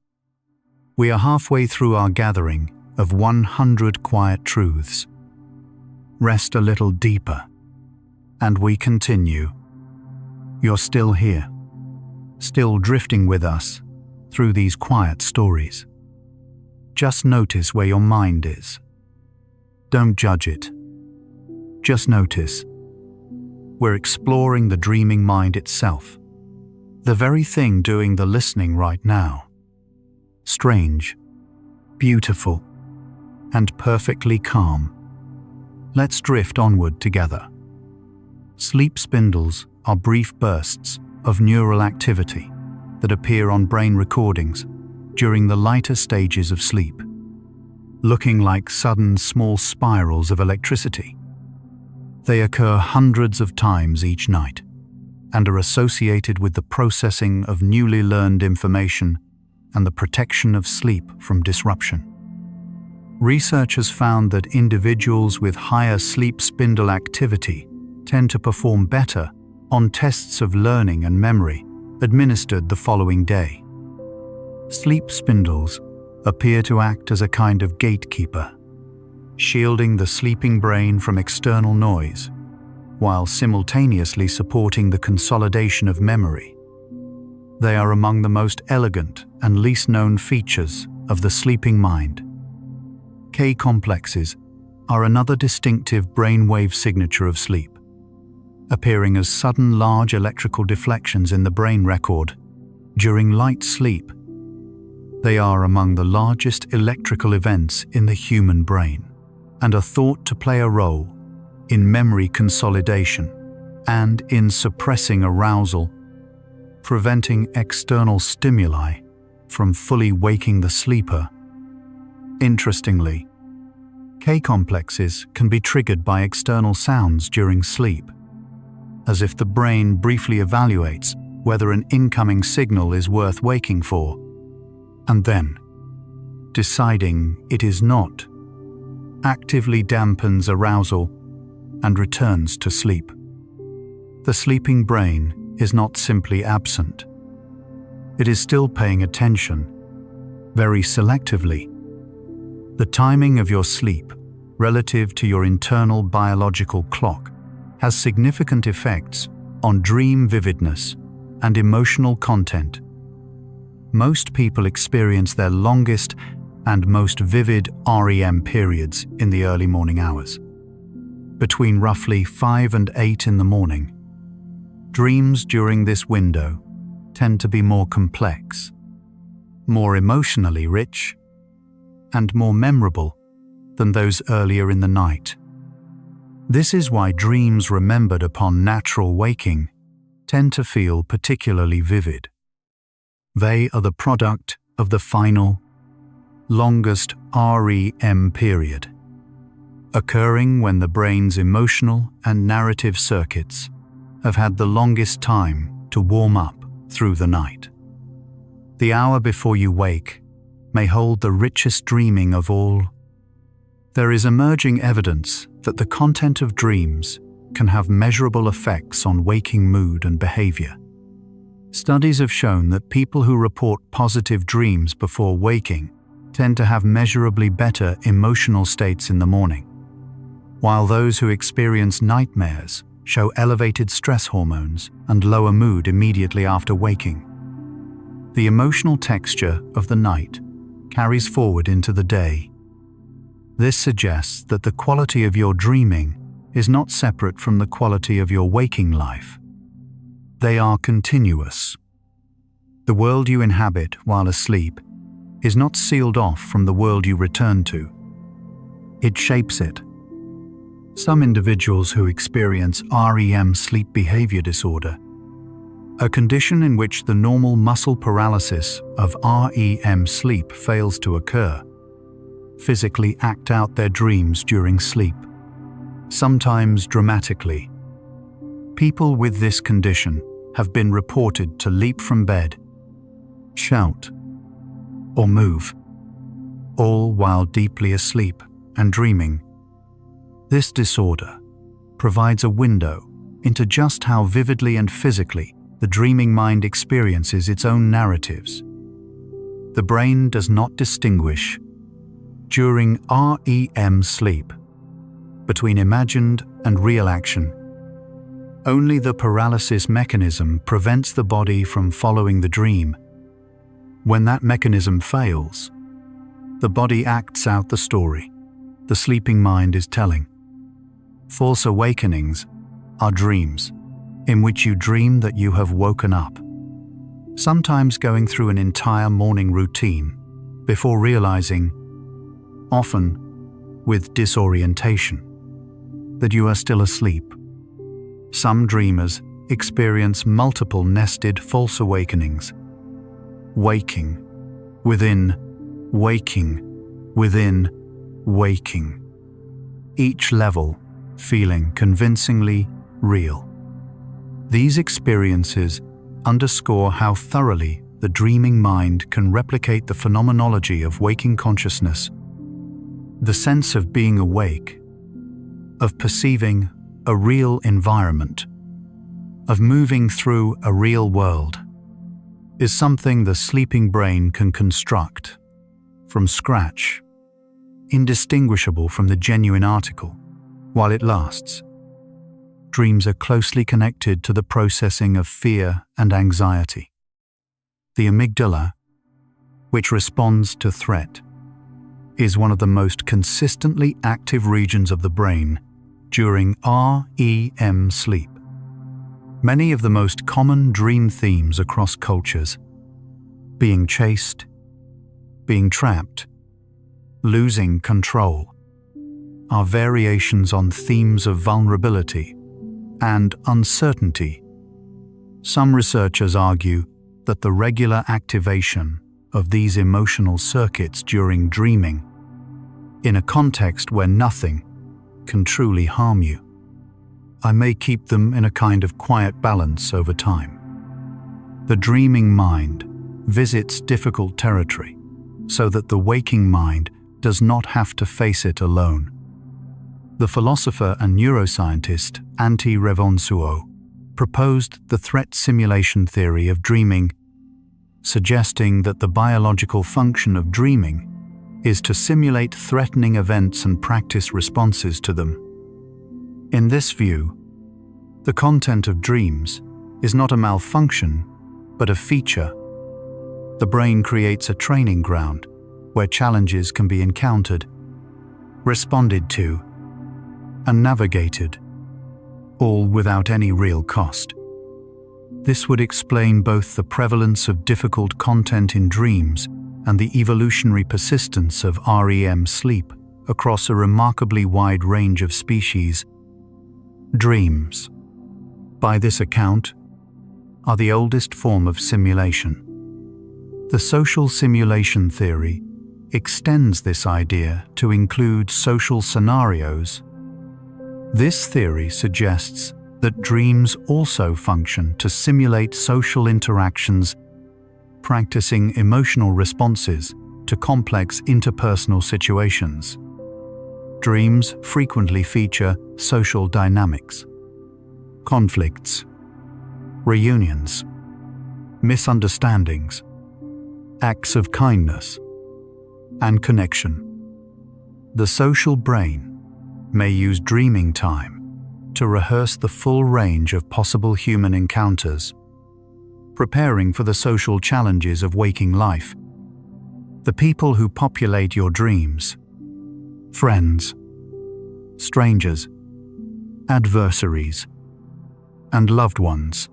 We are halfway through our gathering of 100 quiet truths. Rest a little deeper, and we continue. You're still here, still drifting with us through these quiet stories. Just notice where your mind is. Don't judge it. Just notice. We're exploring the dreaming mind itself, the very thing doing the listening right now. Strange, beautiful, and perfectly calm. Let's drift onward together. Sleep spindles are brief bursts of neural activity that appear on brain recordings during the lighter stages of sleep, looking like sudden small spirals of electricity. They occur hundreds of times each night and are associated with the processing of newly learned information and the protection of sleep from disruption. Research has found that individuals with higher sleep spindle activity tend to perform better on tests of learning and memory administered the following day. Sleep spindles appear to act as a kind of gatekeeper, shielding the sleeping brain from external noise, while simultaneously supporting the consolidation of memory. They are among the most elegant and least known features of the sleeping mind. K-complexes are another distinctive brainwave signature of sleep, appearing as sudden large electrical deflections in the brain record during light sleep. They are among the largest electrical events in the human brain and are thought to play a role in memory consolidation and in suppressing arousal, preventing external stimuli from fully waking the sleeper. Interestingly, K-complexes can be triggered by external sounds during sleep, as if the brain briefly evaluates whether an incoming signal is worth waking for, and then, deciding it is not, actively dampens arousal and returns to sleep. The sleeping brain is not simply absent. It is still paying attention, very selectively. The timing of your sleep, relative to your internal biological clock, has significant effects on dream vividness and emotional content. Most people experience their longest and most vivid REM periods in the early morning hours. Between roughly 5 and 8 in the morning, dreams during this window tend to be more complex, more emotionally rich, and more memorable than those earlier in the night. This is why dreams remembered upon natural waking tend to feel particularly vivid. They are the product of the final, longest REM period, occurring when the brain's emotional and narrative circuits have had the longest time to warm up through the night. The hour before you wake may hold the richest dreaming of all. There is emerging evidence that the content of dreams can have measurable effects on waking mood and behavior. Studies have shown that people who report positive dreams before waking tend to have measurably better emotional states in the morning, while those who experience nightmares show elevated stress hormones and lower mood immediately after waking. The emotional texture of the night carries forward into the day. This suggests that the quality of your dreaming is not separate from the quality of your waking life. They are continuous. The world you inhabit while asleep is not sealed off from the world you return to. It shapes it. Some individuals who experience REM sleep behavior disorder, a condition in which the normal muscle paralysis of REM sleep fails to occur, physically act out their dreams during sleep, sometimes dramatically. People with this condition have been reported to leap from bed, shout, or move, all while deeply asleep and dreaming. This disorder provides a window into just how vividly and physically the dreaming mind experiences its own narratives. The brain does not distinguish, during REM sleep, between imagined and real action. Only the paralysis mechanism prevents the body from following the dream. When that mechanism fails, the body acts out the story the sleeping mind is telling. False awakenings are dreams in which you dream that you have woken up, sometimes going through an entire morning routine before realizing, often with disorientation, that you are still asleep. Some dreamers experience multiple nested false awakenings, waking within waking within waking, each level feeling convincingly real. These experiences underscore how thoroughly the dreaming mind can replicate the phenomenology of waking consciousness. The sense of being awake, of perceiving a real environment, of moving through a real world, is something the sleeping brain can construct from scratch, indistinguishable from the genuine article, while it lasts. Dreams are closely connected to the processing of fear and anxiety. The amygdala, which responds to threat, is one of the most consistently active regions of the brain during REM sleep. Many of the most common dream themes across cultures, being chased, being trapped, losing control, are variations on themes of vulnerability and uncertainty. Some researchers argue that the regular activation of these emotional circuits during dreaming, in a context where nothing can truly harm you, may keep them in a kind of quiet balance over time. The dreaming mind visits difficult territory so that the waking mind does not have to face it alone. The philosopher and neuroscientist Antti Revonsuo proposed the threat simulation theory of dreaming, suggesting that the biological function of dreaming is to simulate threatening events and practice responses to them. In this view, the content of dreams is not a malfunction, but a feature. The brain creates a training ground where challenges can be encountered, responded to, and navigated, all without any real cost. This would explain both the prevalence of difficult content in dreams and the evolutionary persistence of REM sleep across a remarkably wide range of species. Dreams, by this account, are the oldest form of simulation. The social simulation theory extends this idea to include social scenarios. This theory suggests that dreams also function to simulate social interactions, practicing emotional responses to complex interpersonal situations. Dreams frequently feature social dynamics, conflicts, reunions, misunderstandings, acts of kindness, and connection. The social brain may use dreaming time to rehearse the full range of possible human encounters, preparing for the social challenges of waking life. The people who populate your dreams, friends, strangers, adversaries, and loved ones,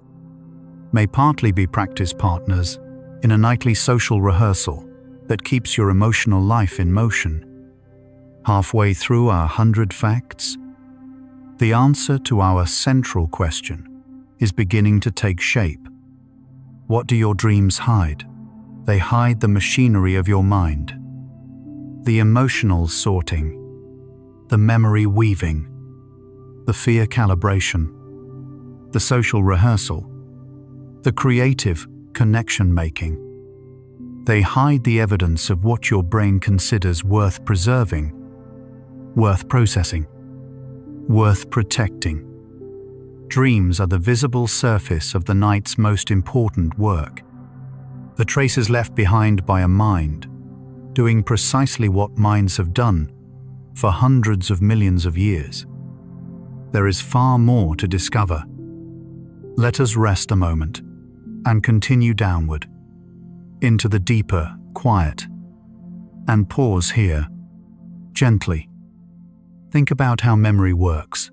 may partly be practice partners in a nightly social rehearsal that keeps your emotional life in motion. Halfway through our 100 facts, the answer to our central question is beginning to take shape. What do your dreams hide? They hide the machinery of your mind, the emotional sorting, the memory weaving, the fear calibration, the social rehearsal, the creative connection making. They hide the evidence of what your brain considers worth preserving, worth processing, worth protecting. Dreams are the visible surface of the night's most important work, the traces left behind by a mind, doing precisely what minds have done for hundreds of millions of years. There is far more to discover. Let us rest a moment and continue downward, into the deeper quiet, and pause here, gently. Think about how memory works.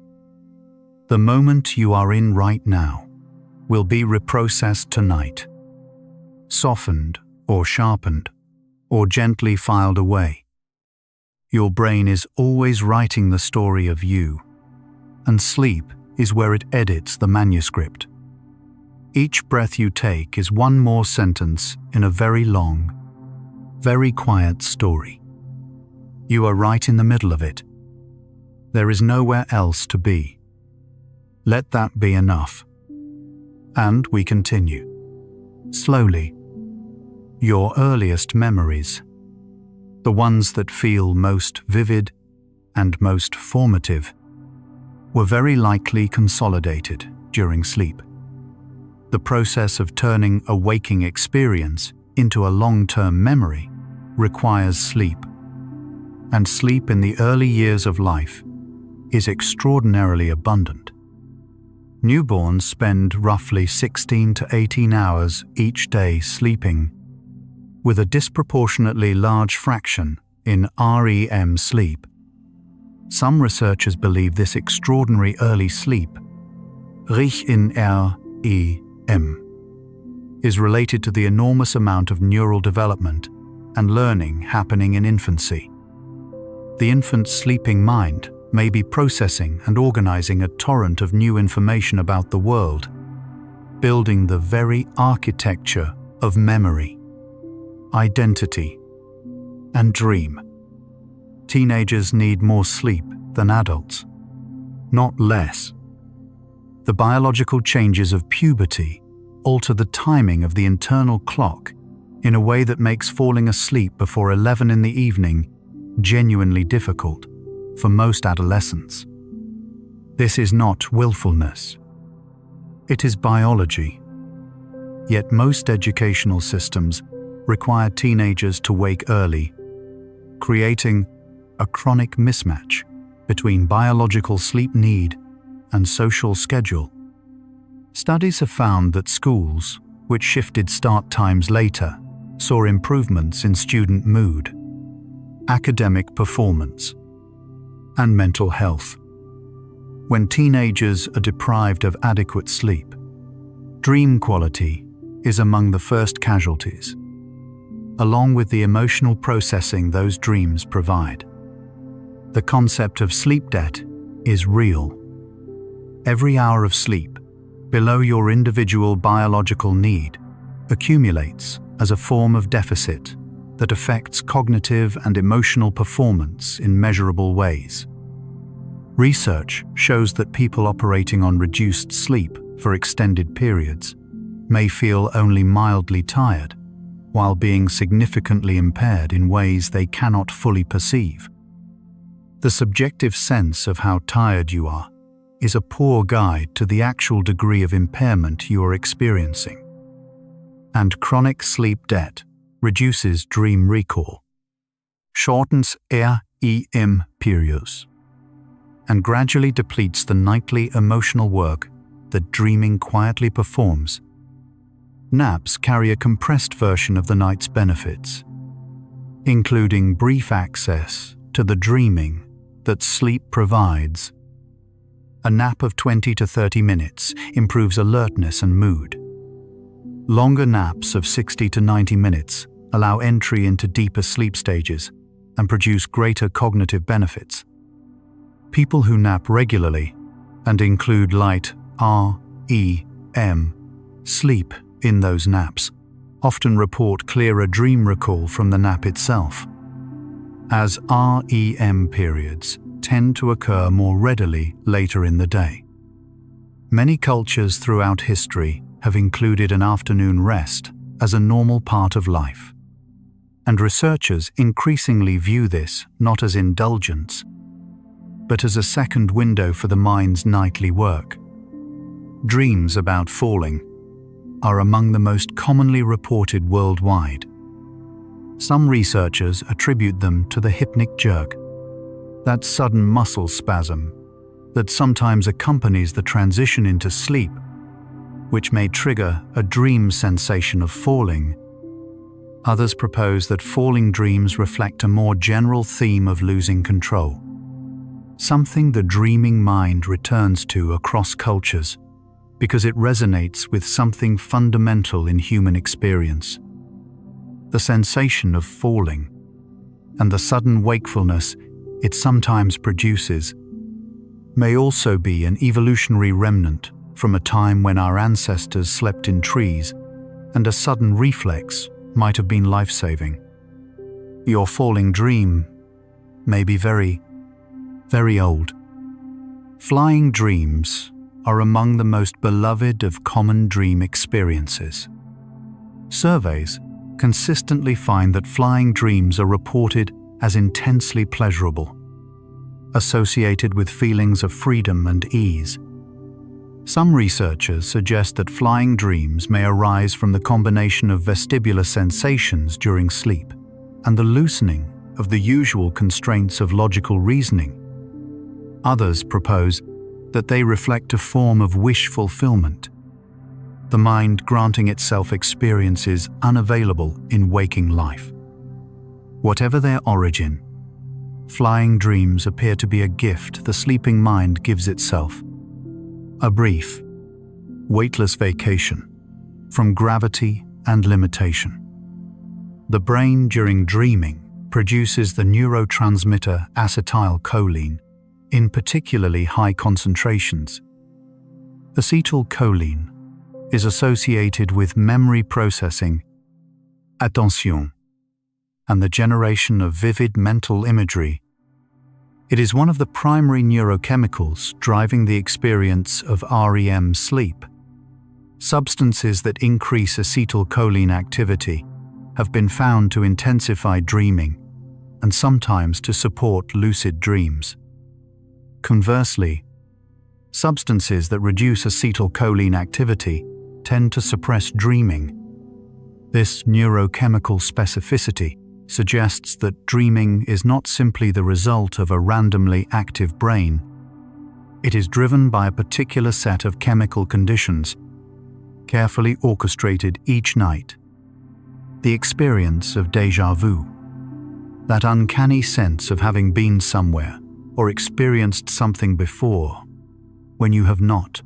The moment you are in right now will be reprocessed tonight, softened or sharpened, or gently filed away. Your brain is always writing the story of you, and sleep is where it edits the manuscript. Each breath you take is one more sentence in a very long, very quiet story. You are right in the middle of it. There is nowhere else to be. Let that be enough. And we continue. Slowly, your earliest memories, the ones that feel most vivid and most formative, were very likely consolidated during sleep. The process of turning a waking experience into a long-term memory requires sleep, and sleep in the early years of life is extraordinarily abundant. Newborns spend roughly 16 to 18 hours each day sleeping, with a disproportionately large fraction in REM sleep. Some researchers believe this extraordinary early sleep, REM, is related to the enormous amount of neural development and learning happening in infancy. The infant's sleeping mind may be processing and organizing a torrent of new information about the world, building the very architecture of memory, identity, and dream. Teenagers need more sleep than adults, not less. The biological changes of puberty alter the timing of the internal clock in a way that makes falling asleep before 11 in the evening genuinely difficult for most adolescents. This is not willfulness. It is biology. Yet most educational systems require teenagers to wake early, creating a chronic mismatch between biological sleep need and social schedule. Studies have found that schools, which shifted start times later, saw improvements in student mood, academic performance, and mental health. When teenagers are deprived of adequate sleep, dream quality is among the first casualties, along with the emotional processing those dreams provide. The concept of sleep debt is real. Every hour of sleep below your individual biological need accumulates as a form of deficit that affects cognitive and emotional performance in measurable ways. Research shows that people operating on reduced sleep for extended periods may feel only mildly tired, while being significantly impaired in ways they cannot fully perceive. The subjective sense of how tired you are is a poor guide to the actual degree of impairment you are experiencing. And chronic sleep debt reduces dream recall, shortens REM periods, and gradually depletes the nightly emotional work that dreaming quietly performs. Naps carry a compressed version of the night's benefits, including brief access to the dreaming that sleep provides. A nap of 20 to 30 minutes improves alertness and mood. Longer naps of 60 to 90 minutes allow entry into deeper sleep stages and produce greater cognitive benefits. People who nap regularly and include light REM sleep in those naps often report clearer dream recall from the nap itself, as REM periods tend to occur more readily later in the day. Many cultures throughout history have included an afternoon rest as a normal part of life, and researchers increasingly view this not as indulgence, but as a second window for the mind's nightly work. Dreams about falling are among the most commonly reported worldwide. Some researchers attribute them to the hypnic jerk, that sudden muscle spasm that sometimes accompanies the transition into sleep, which may trigger a dream sensation of falling. Others propose that falling dreams reflect a more general theme of losing control, something the dreaming mind returns to across cultures because it resonates with something fundamental in human experience. The sensation of falling and the sudden wakefulness it sometimes produces may also be an evolutionary remnant from a time when our ancestors slept in trees, and a sudden reflex might have been life-saving. Your falling dream may be very, very old. Flying dreams are among the most beloved of common dream experiences. Surveys consistently find that flying dreams are reported as intensely pleasurable, associated with feelings of freedom and ease. Some researchers suggest that flying dreams may arise from the combination of vestibular sensations during sleep and the loosening of the usual constraints of logical reasoning. Others propose that they reflect a form of wish fulfillment, the mind granting itself experiences unavailable in waking life. Whatever their origin, flying dreams appear to be a gift the sleeping mind gives itself, a brief, weightless vacation from gravity and limitation. The brain during dreaming produces the neurotransmitter acetylcholine in particularly high concentrations. Acetylcholine is associated with memory processing, attention, and the generation of vivid mental imagery. It is one of the primary neurochemicals driving the experience of REM sleep. Substances that increase acetylcholine activity have been found to intensify dreaming and sometimes to support lucid dreams. Conversely, substances that reduce acetylcholine activity tend to suppress dreaming. This neurochemical specificity suggests that dreaming is not simply the result of a randomly active brain. It is driven by a particular set of chemical conditions, carefully orchestrated each night. The experience of déjà vu. That uncanny sense of having been somewhere or experienced something before when you have not,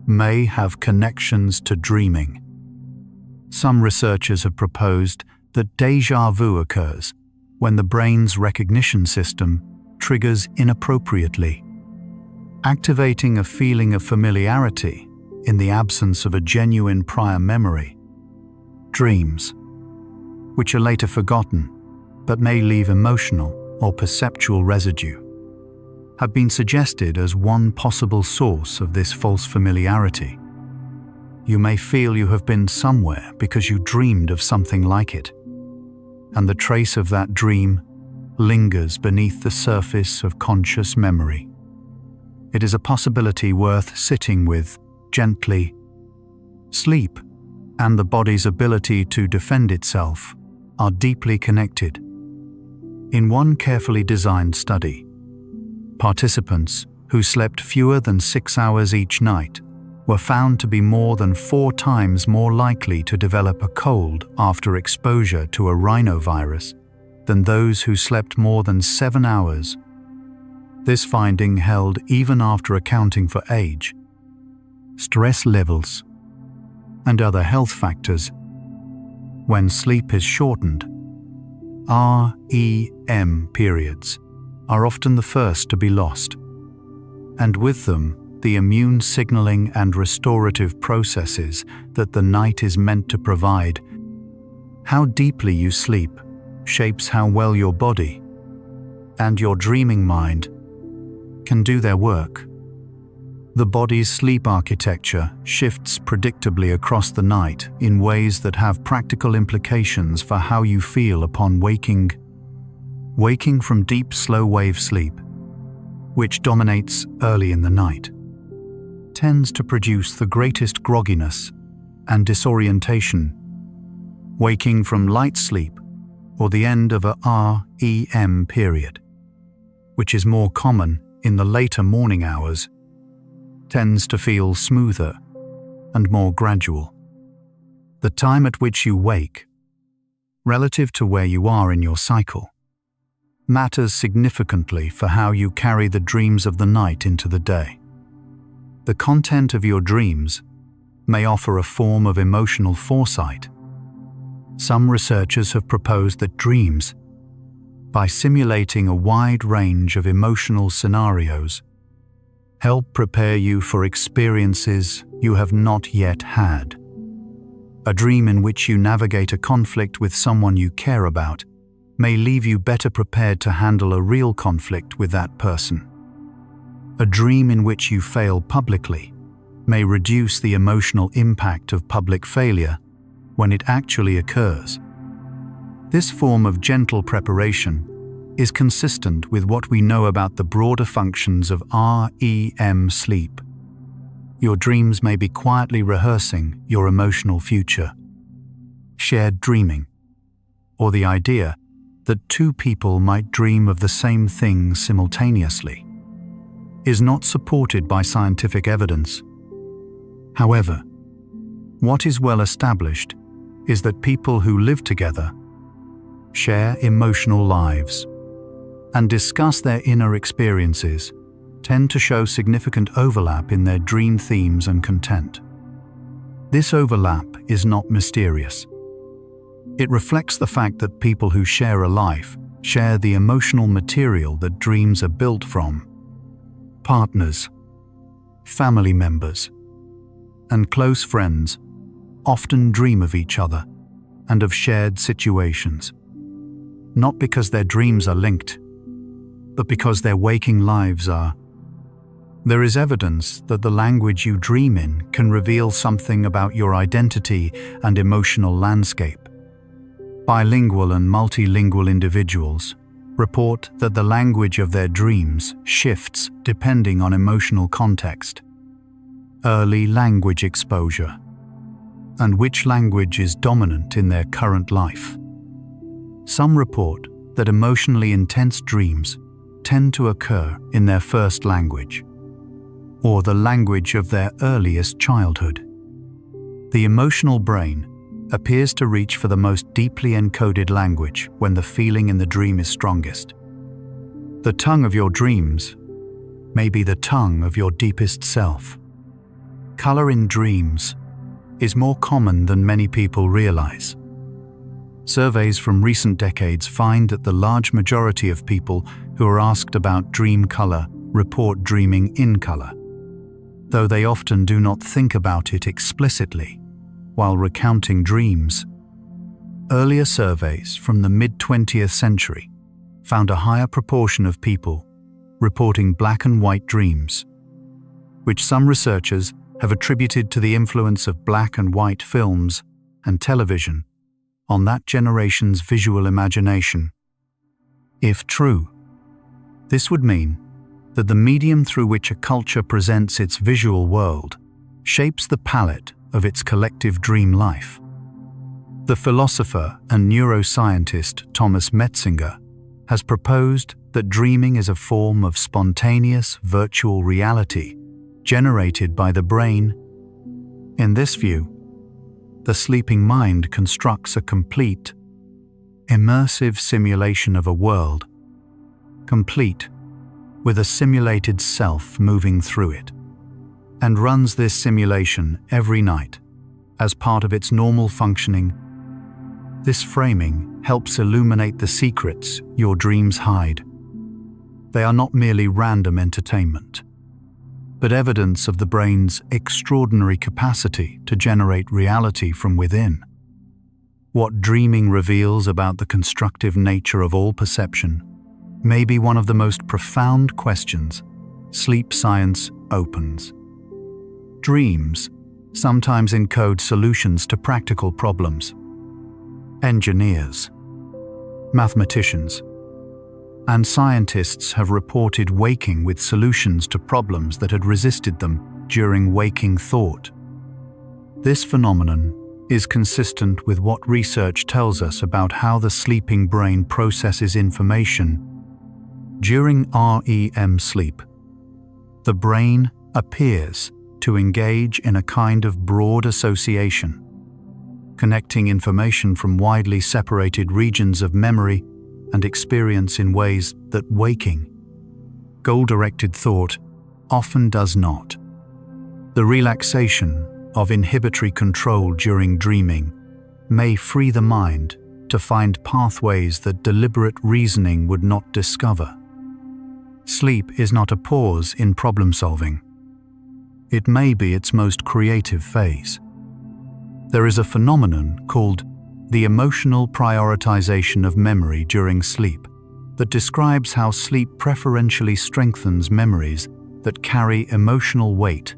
may have connections to dreaming. Some researchers have proposed that déjà vu occurs when the brain's recognition system triggers inappropriately, activating a feeling of familiarity in the absence of a genuine prior memory. Dreams, which are later forgotten but may leave emotional or perceptual residue, have been suggested as one possible source of this false familiarity. You may feel you have been somewhere because you dreamed of something like it, and the trace of that dream lingers beneath the surface of conscious memory. It is a possibility worth sitting with gently. Sleep and the body's ability to defend itself are deeply connected. In one carefully designed study, participants who slept fewer than 6 hours each night were found to be more than 4 times more likely to develop a cold after exposure to a rhinovirus than those who slept more than 7 hours. This finding held even after accounting for age, stress levels, and other health factors. When sleep is shortened, REM periods are often the first to be lost, and with them, the immune signaling and restorative processes that the night is meant to provide. How deeply you sleep shapes how well your body and your dreaming mind can do their work. The body's sleep architecture shifts predictably across the night in ways that have practical implications for how you feel upon waking. Waking from deep, slow-wave sleep, which dominates early in the night, tends to produce the greatest grogginess and disorientation. Waking from light sleep, or the end of a REM period, which is more common in the later morning hours, tends to feel smoother and more gradual. The time at which you wake, relative to where you are in your cycle, matters significantly for how you carry the dreams of the night into the day. The content of your dreams may offer a form of emotional foresight. Some researchers have proposed that dreams, by simulating a wide range of emotional scenarios, help prepare you for experiences you have not yet had. A dream in which you navigate a conflict with someone you care about may leave you better prepared to handle a real conflict with that person. A dream in which you fail publicly may reduce the emotional impact of public failure when it actually occurs. This form of gentle preparation is consistent with what we know about the broader functions of REM sleep. Your dreams may be quietly rehearsing your emotional future. Shared dreaming, or the idea that 2 people might dream of the same thing simultaneously, is not supported by scientific evidence. However, what is well established is that people who live together, share emotional lives, and discuss their inner experiences tend to show significant overlap in their dream themes and content. This overlap is not mysterious. It reflects the fact that people who share a life share the emotional material that dreams are built from. Partners, family members, and close friends often dream of each other and of shared situations, not because their dreams are linked, but because their waking lives are. There is evidence that the language you dream in can reveal something about your identity and emotional landscape. Bilingual and multilingual individuals report that the language of their dreams shifts depending on emotional context, early language exposure, and which language is dominant in their current life. Some report that emotionally intense dreams tend to occur in their first language, or the language of their earliest childhood. The emotional brain appears to reach for the most deeply encoded language when the feeling in the dream is strongest. The tongue of your dreams may be the tongue of your deepest self. Color in dreams is more common than many people realize. Surveys from recent decades find that the large majority of people who are asked about dream color report dreaming in color, though they often do not think about it explicitly while recounting dreams. Earlier surveys from the mid-20th century found a higher proportion of people reporting black and white dreams, which some researchers have attributed to the influence of black and white films and television on that generation's visual imagination. If true, this would mean that the medium through which a culture presents its visual world shapes the palette of its collective dream life. The philosopher and neuroscientist Thomas Metzinger has proposed that dreaming is a form of spontaneous virtual reality generated by the brain. In this view, the sleeping mind constructs a complete, immersive simulation of a world, complete with a simulated self moving through it, and runs this simulation every night as part of its normal functioning. This framing helps illuminate the secrets your dreams hide. They are not merely random entertainment, but evidence of the brain's extraordinary capacity to generate reality from within. What dreaming reveals about the constructive nature of all perception may be one of the most profound questions sleep science opens. Dreams sometimes encode solutions to practical problems. Engineers, mathematicians, and scientists have reported waking with solutions to problems that had resisted them during waking thought. This phenomenon is consistent with what research tells us about how the sleeping brain processes information. During REM sleep, the brain appears to engage in a kind of broad association, connecting information from widely separated regions of memory and experience in ways that waking, goal-directed thought often does not. The relaxation of inhibitory control during dreaming may free the mind to find pathways that deliberate reasoning would not discover. Sleep is not a pause in problem-solving. It may be its most creative phase. There is a phenomenon called the emotional prioritization of memory during sleep that describes how sleep preferentially strengthens memories that carry emotional weight.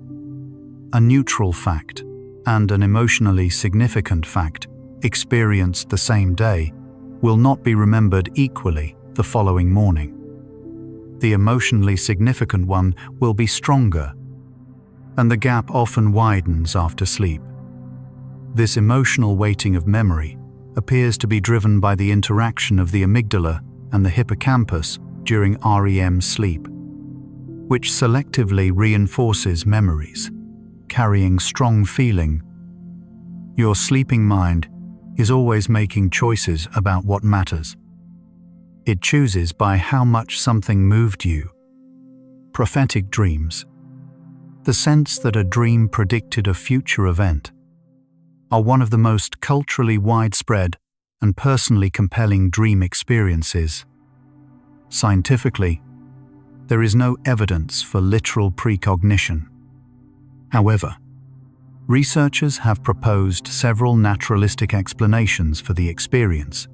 A neutral fact and an emotionally significant fact experienced the same day will not be remembered equally the following morning. The emotionally significant one will be stronger, and the gap often widens after sleep. This emotional weighting of memory appears to be driven by the interaction of the amygdala and the hippocampus during REM sleep, which selectively reinforces memories, carrying strong feeling. Your sleeping mind is always making choices about what matters. It chooses by how much something moved you. Prophetic dreams, the sense that a dream predicted a future event, are one of the most culturally widespread and personally compelling dream experiences. Scientifically, there is no evidence for literal precognition. However, researchers have proposed several naturalistic explanations for the experience.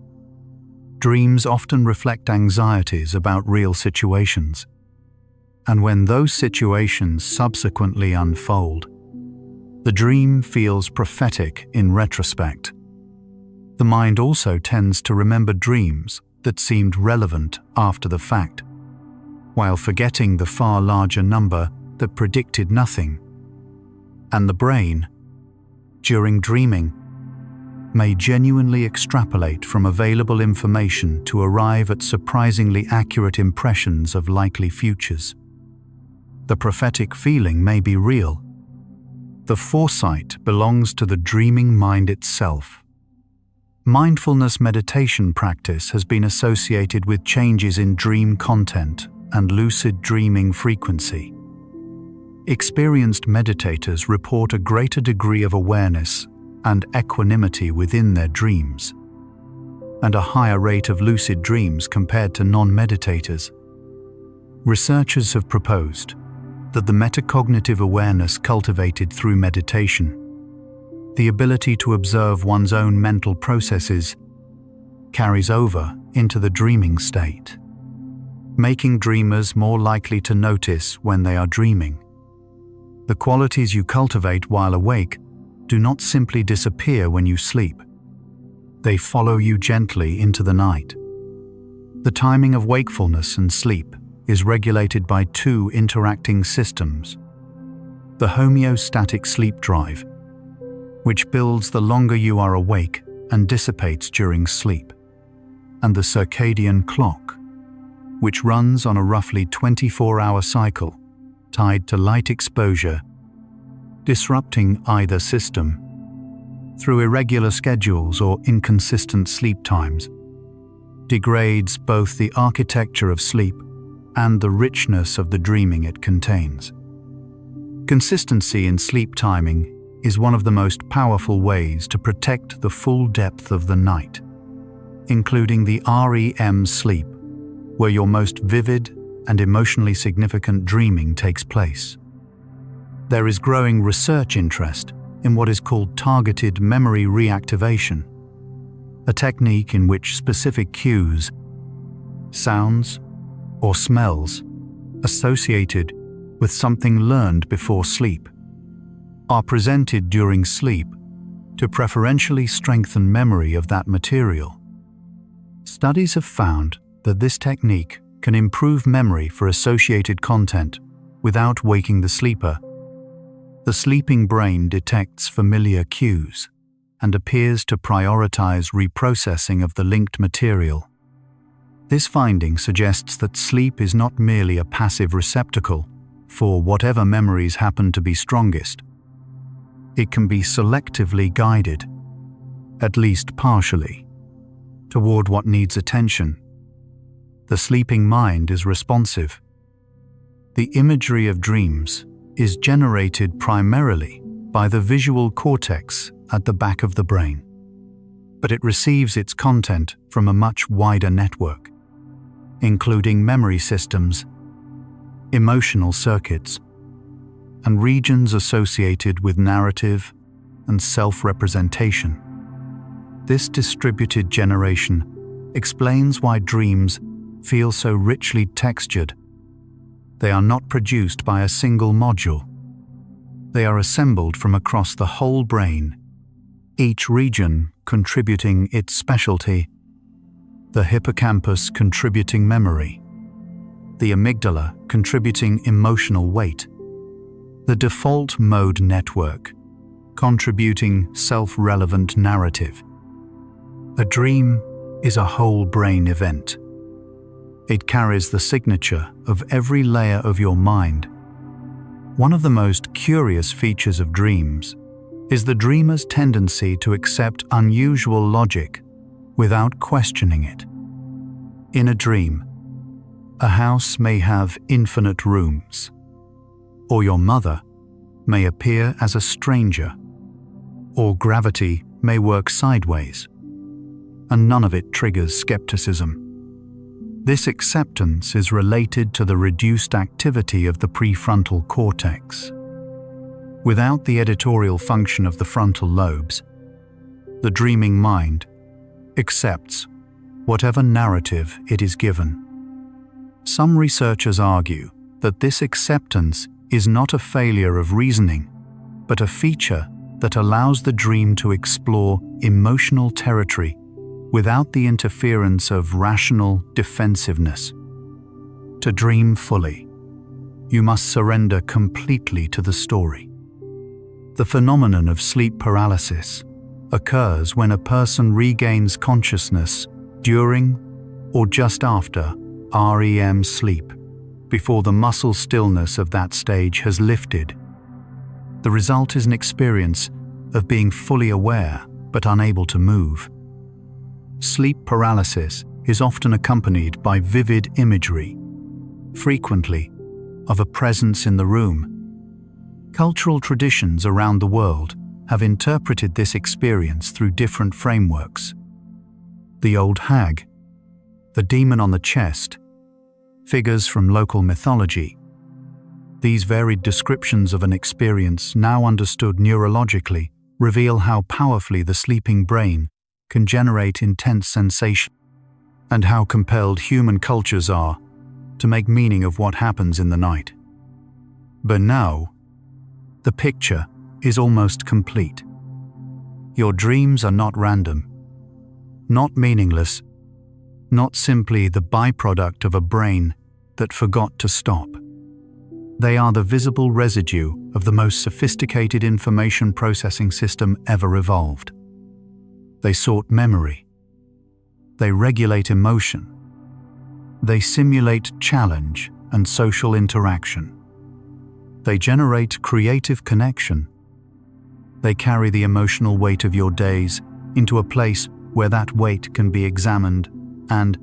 Dreams often reflect anxieties about real situations, and when those situations subsequently unfold, the dream feels prophetic in retrospect. The mind also tends to remember dreams that seemed relevant after the fact, while forgetting the far larger number that predicted nothing. And the brain, during dreaming, may genuinely extrapolate from available information to arrive at surprisingly accurate impressions of likely futures. The prophetic feeling may be real. The foresight belongs to the dreaming mind itself. Mindfulness meditation practice has been associated with changes in dream content and lucid dreaming frequency. Experienced meditators report a greater degree of awareness and equanimity within their dreams, and a higher rate of lucid dreams compared to non-meditators. Researchers have proposed that the metacognitive awareness cultivated through meditation, the ability to observe one's own mental processes, carries over into the dreaming state, making dreamers more likely to notice when they are dreaming. The qualities you cultivate while awake do not simply disappear when you sleep. They follow you gently into the night. The timing of wakefulness and sleep is regulated by two interacting systems: the homeostatic sleep drive, which builds the longer you are awake and dissipates during sleep, and the circadian clock, which runs on a roughly 24-hour cycle tied to light exposure. Disrupting either system through irregular schedules or inconsistent sleep times degrades both the architecture of sleep and the richness of the dreaming it contains. Consistency in sleep timing is one of the most powerful ways to protect the full depth of the night, including the REM sleep, where your most vivid and emotionally significant dreaming takes place. There is growing research interest in what is called targeted memory reactivation, a technique in which specific cues, sounds, or smells associated with something learned before sleep are presented during sleep to preferentially strengthen memory of that material. Studies have found that this technique can improve memory for associated content without waking the sleeper. The sleeping brain detects familiar cues and appears to prioritize reprocessing of the linked material. This finding suggests that sleep is not merely a passive receptacle for whatever memories happen to be strongest. It can be selectively guided, at least partially, toward what needs attention. The sleeping mind is responsive. The imagery of dreams is generated primarily by the visual cortex at the back of the brain, but it receives its content from a much wider network, including memory systems, emotional circuits, and regions associated with narrative and self-representation. This distributed generation explains why dreams feel so richly textured. They are not produced by a single module. They are assembled from across the whole brain, each region contributing its specialty: the hippocampus contributing memory, the amygdala contributing emotional weight, the default mode network contributing self-relevant narrative. A dream is a whole brain event. It carries the signature of every layer of your mind. One of the most curious features of dreams is the dreamer's tendency to accept unusual logic without questioning it. In a dream, a house may have infinite rooms, or your mother may appear as a stranger, or gravity may work sideways, and none of it triggers skepticism. This acceptance is related to the reduced activity of the prefrontal cortex. Without the editorial function of the frontal lobes, the dreaming mind accepts whatever narrative it is given. Some researchers argue that this acceptance is not a failure of reasoning, but a feature that allows the dream to explore emotional territory without the interference of rational defensiveness. To dream fully, you must surrender completely to the story. The phenomenon of sleep paralysis occurs when a person regains consciousness during or just after REM sleep, before the muscle stillness of that stage has lifted. The result is an experience of being fully aware but unable to move. sleep paralysis is often accompanied by vivid imagery, frequently of a presence in the room. Cultural traditions around the world have interpreted this experience through different frameworks. The old hag, the demon on the chest, figures from local mythology. These varied descriptions of an experience, now understood neurologically, reveal how powerfully the sleeping brain can generate intense sensation, and how compelled human cultures are to make meaning of what happens in the night. But now, the picture is almost complete. Your dreams are not random, not meaningless, not simply the byproduct of a brain that forgot to stop. They are the visible residue of the most sophisticated information processing system ever evolved. They sort memory. They regulate emotion. They simulate challenge and social interaction. They generate creative connection. They carry the emotional weight of your days into a place where that weight can be examined and,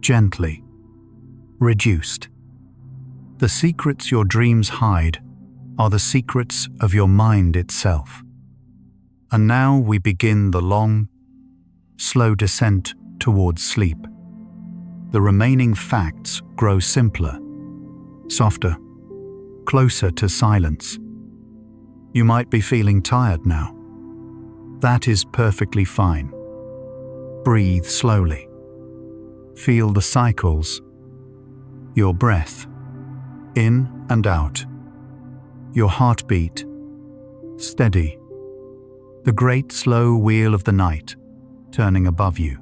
gently, reduced. The secrets your dreams hide are the secrets of your mind itself. And now we begin the long, slow descent towards sleep. The remaining facts grow simpler, softer, closer to silence. You might be feeling tired now. That is perfectly fine. Breathe slowly. Feel the cycles. Your breath, in and out. Your heartbeat, steady. The great slow wheel of the night, turning above you.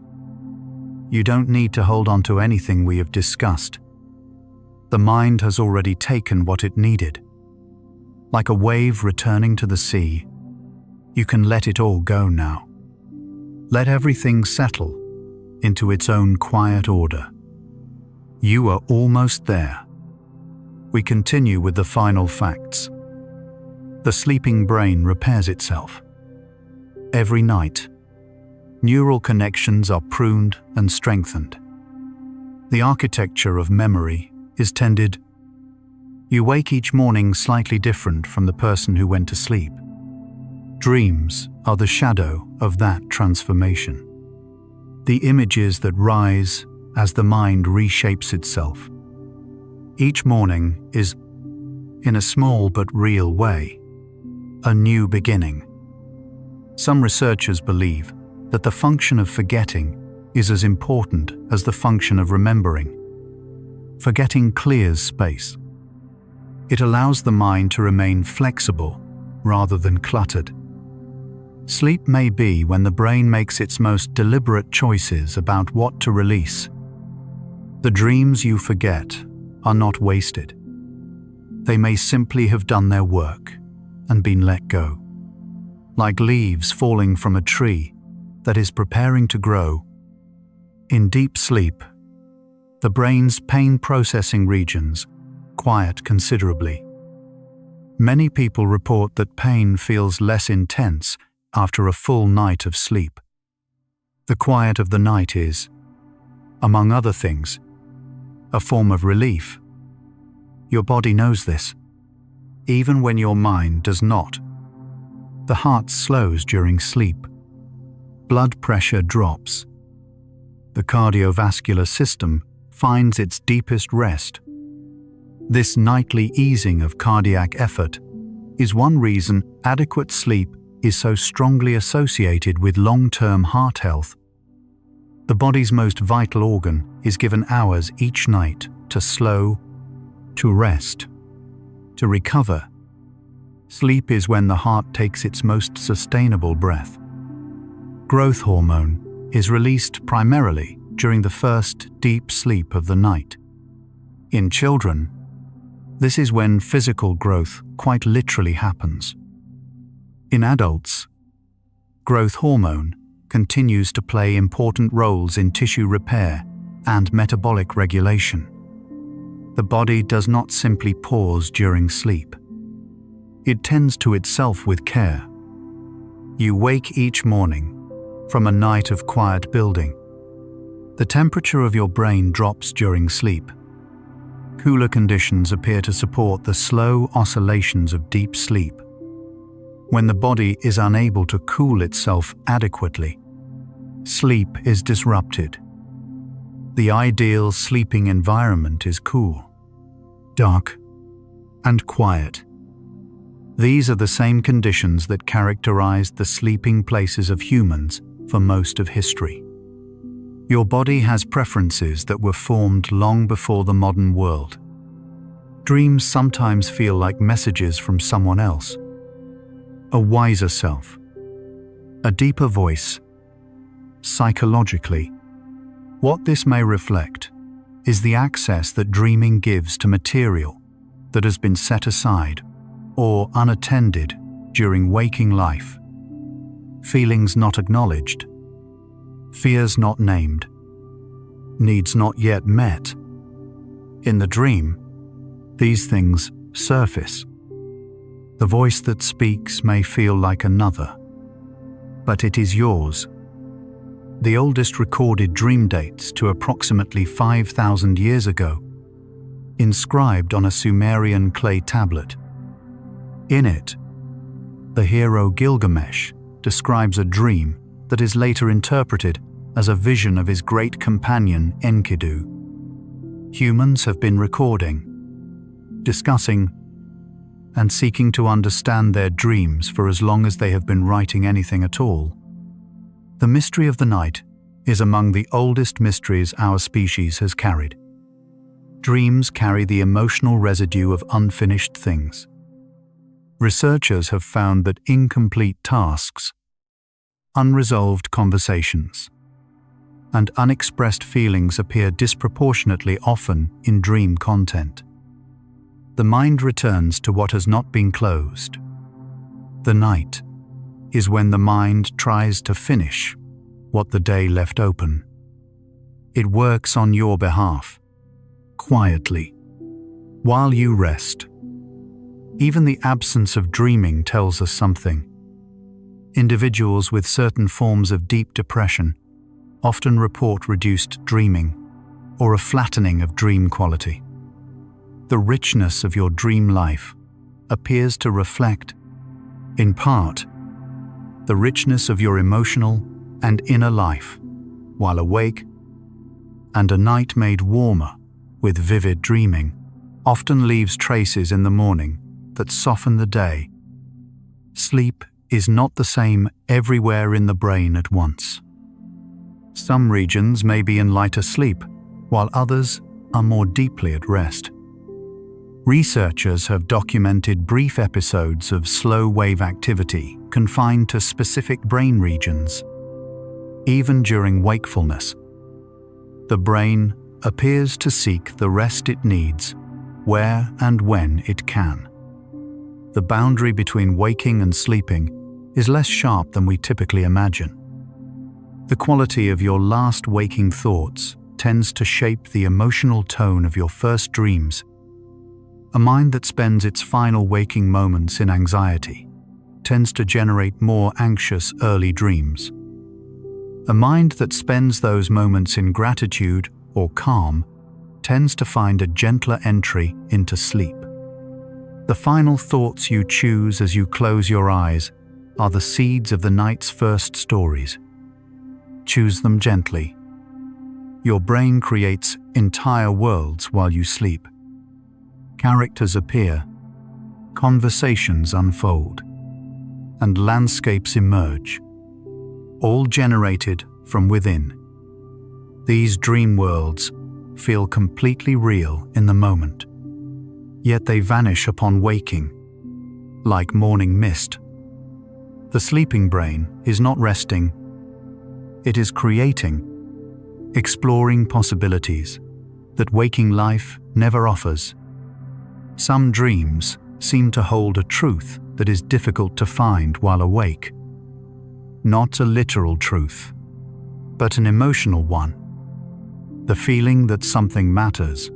You don't need to hold on to anything we have discussed. The mind has already taken what it needed. Like a wave returning to the sea, you can let it all go now. Let everything settle into its own quiet order. You are almost there. We continue with the final facts. The sleeping brain repairs itself. Every night, neural connections are pruned and strengthened. The architecture of memory is tended. You wake each morning slightly different from the person who went to sleep. Dreams are the shadow of that transformation. The images that rise as the mind reshapes itself. Each morning is, in a small but real way, a new beginning. Some researchers believe that the function of forgetting is as important as the function of remembering. Forgetting clears space. It allows the mind to remain flexible rather than cluttered. Sleep may be when the brain makes its most deliberate choices about what to release. The dreams you forget are not wasted. They may simply have done their work and been let go. Like leaves falling from a tree that is preparing to grow. In deep sleep, the brain's pain processing regions quiet considerably. Many people report that pain feels less intense after a full night of sleep. The quiet of the night is, among other things, a form of relief. Your body knows this, even when your mind does not. The heart slows during sleep. Blood pressure drops. The cardiovascular system finds its deepest rest. This nightly easing of cardiac effort is one reason adequate sleep is so strongly associated with long-term heart health. The body's most vital organ is given hours each night to slow, to rest, to recover. Sleep is when the heart takes its most sustainable breath. Growth hormone is released primarily during the first deep sleep of the night. In children, this is when physical growth quite literally happens. In adults, growth hormone continues to play important roles in tissue repair and metabolic regulation. The body does not simply pause during sleep. It tends to itself with care. You wake each morning from a night of quiet building. The temperature of your brain drops during sleep. Cooler conditions appear to support the slow oscillations of deep sleep. When the body is unable to cool itself adequately, sleep is disrupted. The ideal sleeping environment is cool, dark, and quiet. These are the same conditions that characterized the sleeping places of humans for most of history. Your body has preferences that were formed long before the modern world. Dreams sometimes feel like messages from someone else, a wiser self, a deeper voice. Psychologically, what this may reflect is the access that dreaming gives to material that has been set aside or unattended during waking life. Feelings not acknowledged, fears not named, needs not yet met. In the dream, these things surface. The voice that speaks may feel like another, but it is yours. The oldest recorded dream dates to approximately 5,000 years ago, inscribed on a Sumerian clay tablet. In it, the hero Gilgamesh describes a dream that is later interpreted as a vision of his great companion Enkidu. Humans have been recording, discussing, and seeking to understand their dreams for as long as they have been writing anything at all. The mystery of the night is among the oldest mysteries our species has carried. Dreams carry the emotional residue of unfinished things. Researchers have found that incomplete tasks, unresolved conversations, and unexpressed feelings appear disproportionately often in dream content. The mind returns to what has not been closed. The night is when the mind tries to finish what the day left open. It works on your behalf, quietly, while you rest. Even the absence of dreaming tells us something. Individuals with certain forms of deep depression often report reduced dreaming or a flattening of dream quality. The richness of your dream life appears to reflect, in part, the richness of your emotional and inner life while awake, and a night made warmer with vivid dreaming often leaves traces in the morning that soften the day. Sleep is not the same everywhere in the brain at once. Some regions may be in lighter sleep, while others are more deeply at rest. Researchers have documented brief episodes of slow-wave activity confined to specific brain regions. Even during wakefulness, the brain appears to seek the rest it needs, where and when it can. The boundary between waking and sleeping is less sharp than we typically imagine. The quality of your last waking thoughts tends to shape the emotional tone of your first dreams. A mind that spends its final waking moments in anxiety tends to generate more anxious early dreams. A mind that spends those moments in gratitude or calm tends to find a gentler entry into sleep. The final thoughts you choose as you close your eyes are the seeds of the night's first stories. Choose them gently. Your brain creates entire worlds while you sleep. Characters appear, conversations unfold, and landscapes emerge, all generated from within. These dream worlds feel completely real in the moment, yet they vanish upon waking, like morning mist. The sleeping brain is not resting, it is creating, exploring possibilities that waking life never offers. Some dreams seem to hold a truth that is difficult to find while awake. Not a literal truth, but an emotional one. The feeling that something matters,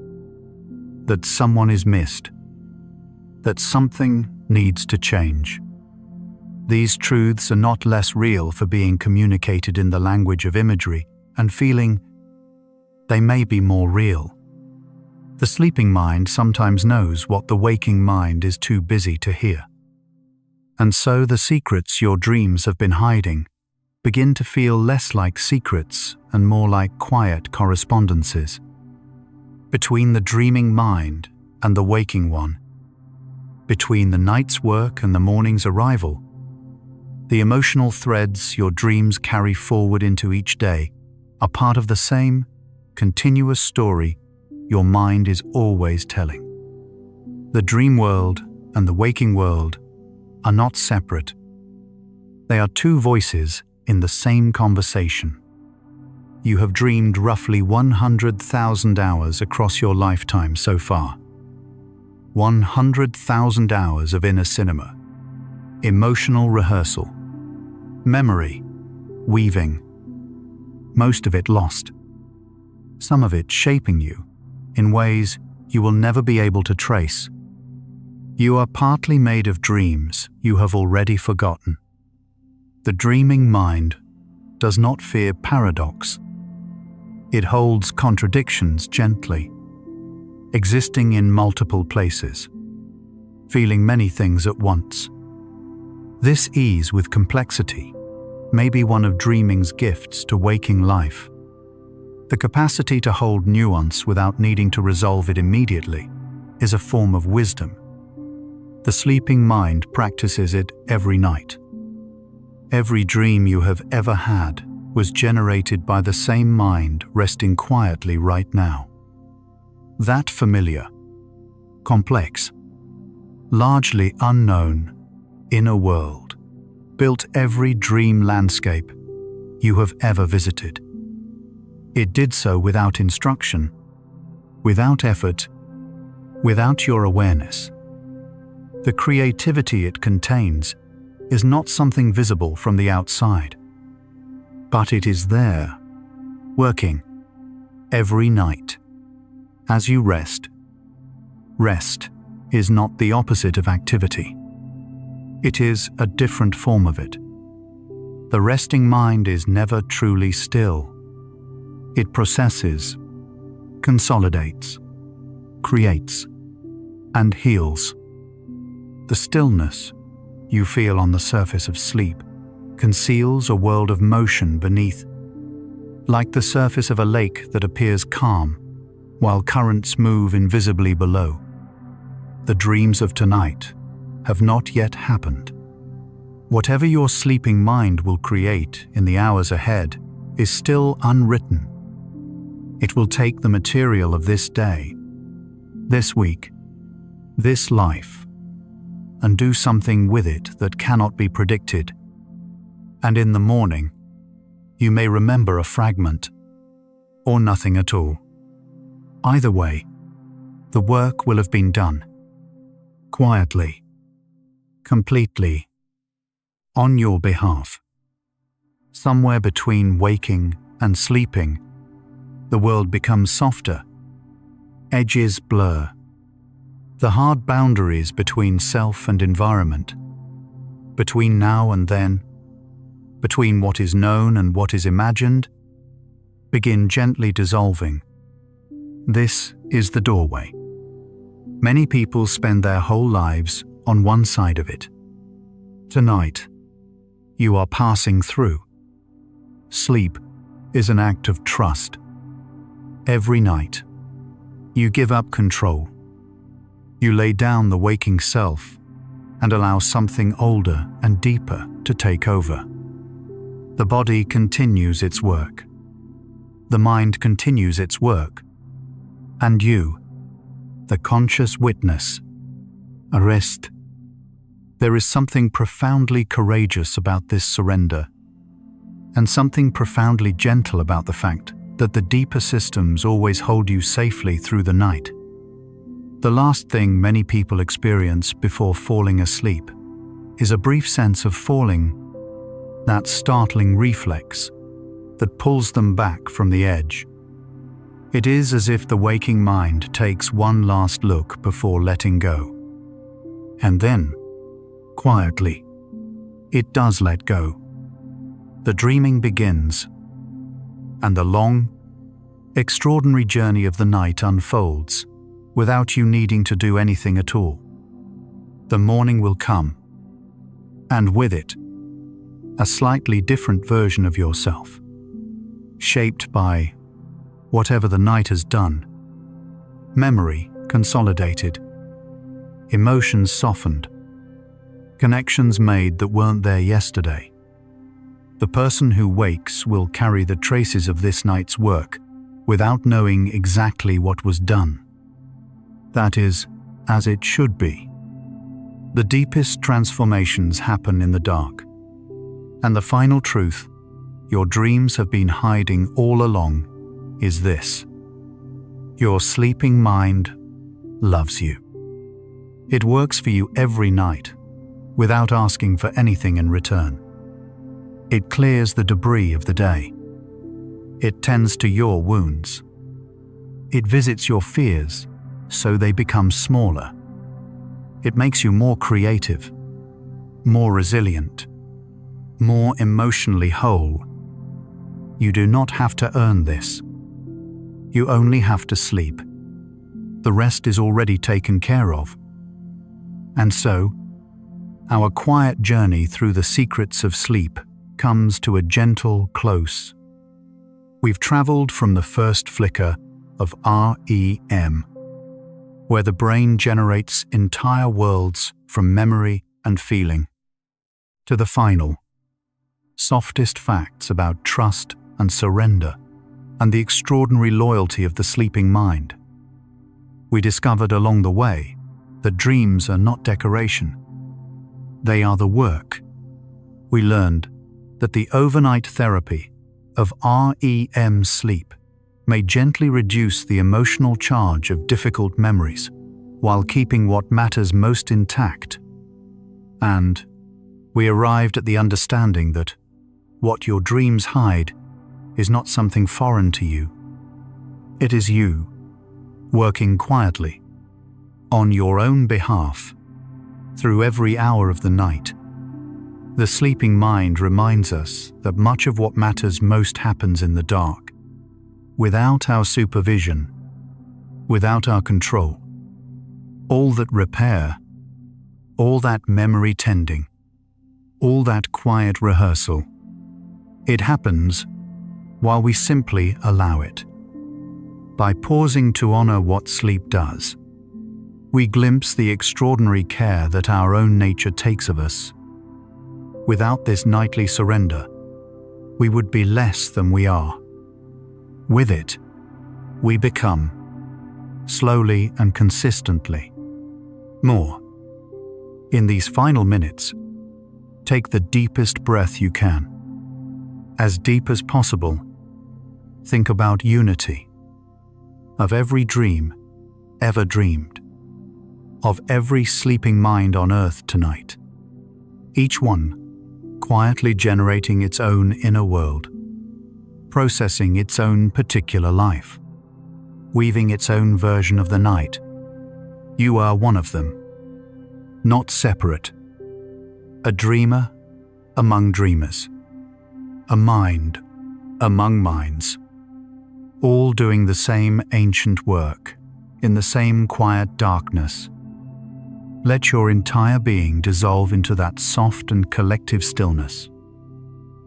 that someone is missed, that something needs to change. These truths are not less real for being communicated in the language of imagery and feeling. They may be more real. The sleeping mind sometimes knows what the waking mind is too busy to hear. And so the secrets your dreams have been hiding begin to feel less like secrets and more like quiet correspondences between the dreaming mind and the waking one, between the night's work and the morning's arrival. The emotional threads your dreams carry forward into each day are part of the same, continuous story your mind is always telling. The dream world and the waking world are not separate. They are two voices in the same conversation. You have dreamed roughly 100,000 hours across your lifetime so far. 100,000 hours of inner cinema, emotional rehearsal, memory, weaving, most of it lost, some of it shaping you in ways you will never be able to trace. You are partly made of dreams you have already forgotten. The dreaming mind does not fear paradox. It holds contradictions gently, existing in multiple places, feeling many things at once. This ease with complexity may be one of dreaming's gifts to waking life. The capacity to hold nuance without needing to resolve it immediately is a form of wisdom. The sleeping mind practices it every night. Every dream you have ever had was generated by the same mind resting quietly right now. That familiar, complex, largely unknown inner world built every dream landscape you have ever visited. It did so without instruction, without effort, without your awareness. The creativity it contains is not something visible from the outside, but it is there, working every night. As you rest, rest is not the opposite of activity. It is a different form of it. The resting mind is never truly still. It processes, consolidates, creates, and heals. The stillness you feel on the surface of sleep conceals a world of motion beneath, like the surface of a lake that appears calm while currents move invisibly below. The dreams of tonight have not yet happened. Whatever your sleeping mind will create in the hours ahead is still unwritten. It will take the material of this day, this week, this life, and do something with it that cannot be predicted. And in the morning, you may remember a fragment, or nothing at all. Either way, the work will have been done. Quietly, completely, on your behalf. Somewhere between waking and sleeping, the world becomes softer. Edges blur. The hard boundaries between self and environment, between now and then, between what is known and what is imagined, begin gently dissolving. This is the doorway. Many people spend their whole lives on one side of it. Tonight, you are passing through. Sleep is an act of trust. Every night, you give up control. You lay down the waking self and allow something older and deeper to take over. The body continues its work. The mind continues its work. And you, the conscious witness, rest. There is something profoundly courageous about this surrender, and something profoundly gentle about the fact that the deeper systems always hold you safely through the night. The last thing many people experience before falling asleep is a brief sense of falling, that startling reflex that pulls them back from the edge. It is as if the waking mind takes one last look before letting go. And then, quietly, it does let go. The dreaming begins, and the long, extraordinary journey of the night unfolds without you needing to do anything at all. The morning will come, and with it, a slightly different version of yourself, shaped by whatever the night has done, memory consolidated, emotions softened, connections made that weren't there yesterday. The person who wakes will carry the traces of this night's work without knowing exactly what was done. That is, as it should be. The deepest transformations happen in the dark. And the final truth your dreams have been hiding all along is this: your sleeping mind loves you. It works for you every night, without asking for anything in return. It clears the debris of the day. It tends to your wounds. It visits your fears so they become smaller. It makes you more creative, more resilient, more emotionally whole. You do not have to earn this. You only have to sleep. The rest is already taken care of. And so, our quiet journey through the secrets of sleep comes to a gentle close. We've traveled from the first flicker of REM, where the brain generates entire worlds from memory and feeling, to the final, softest facts about trust and surrender and the extraordinary loyalty of the sleeping mind. We discovered along the way that dreams are not decoration. They are the work. We learned that the overnight therapy of REM sleep may gently reduce the emotional charge of difficult memories while keeping what matters most intact. And we arrived at the understanding that what your dreams hide is not something foreign to you. It is you, working quietly, on your own behalf, through every hour of the night. The sleeping mind reminds us that much of what matters most happens in the dark, without our supervision, without our control. All that repair, all that memory tending, all that quiet rehearsal, it happens while we simply allow it. By pausing to honor what sleep does, we glimpse the extraordinary care that our own nature takes of us. Without this nightly surrender, we would be less than we are. With it, we become, slowly and consistently, more. In these final minutes, take the deepest breath you can. As deep as possible, think about unity, of every dream ever dreamed, of every sleeping mind on earth tonight, each one quietly generating its own inner world, processing its own particular life, weaving its own version of the night. You are one of them, not separate, a dreamer among dreamers, a mind among minds, all doing the same ancient work in the same quiet darkness. Let your entire being dissolve into that soft and collective stillness,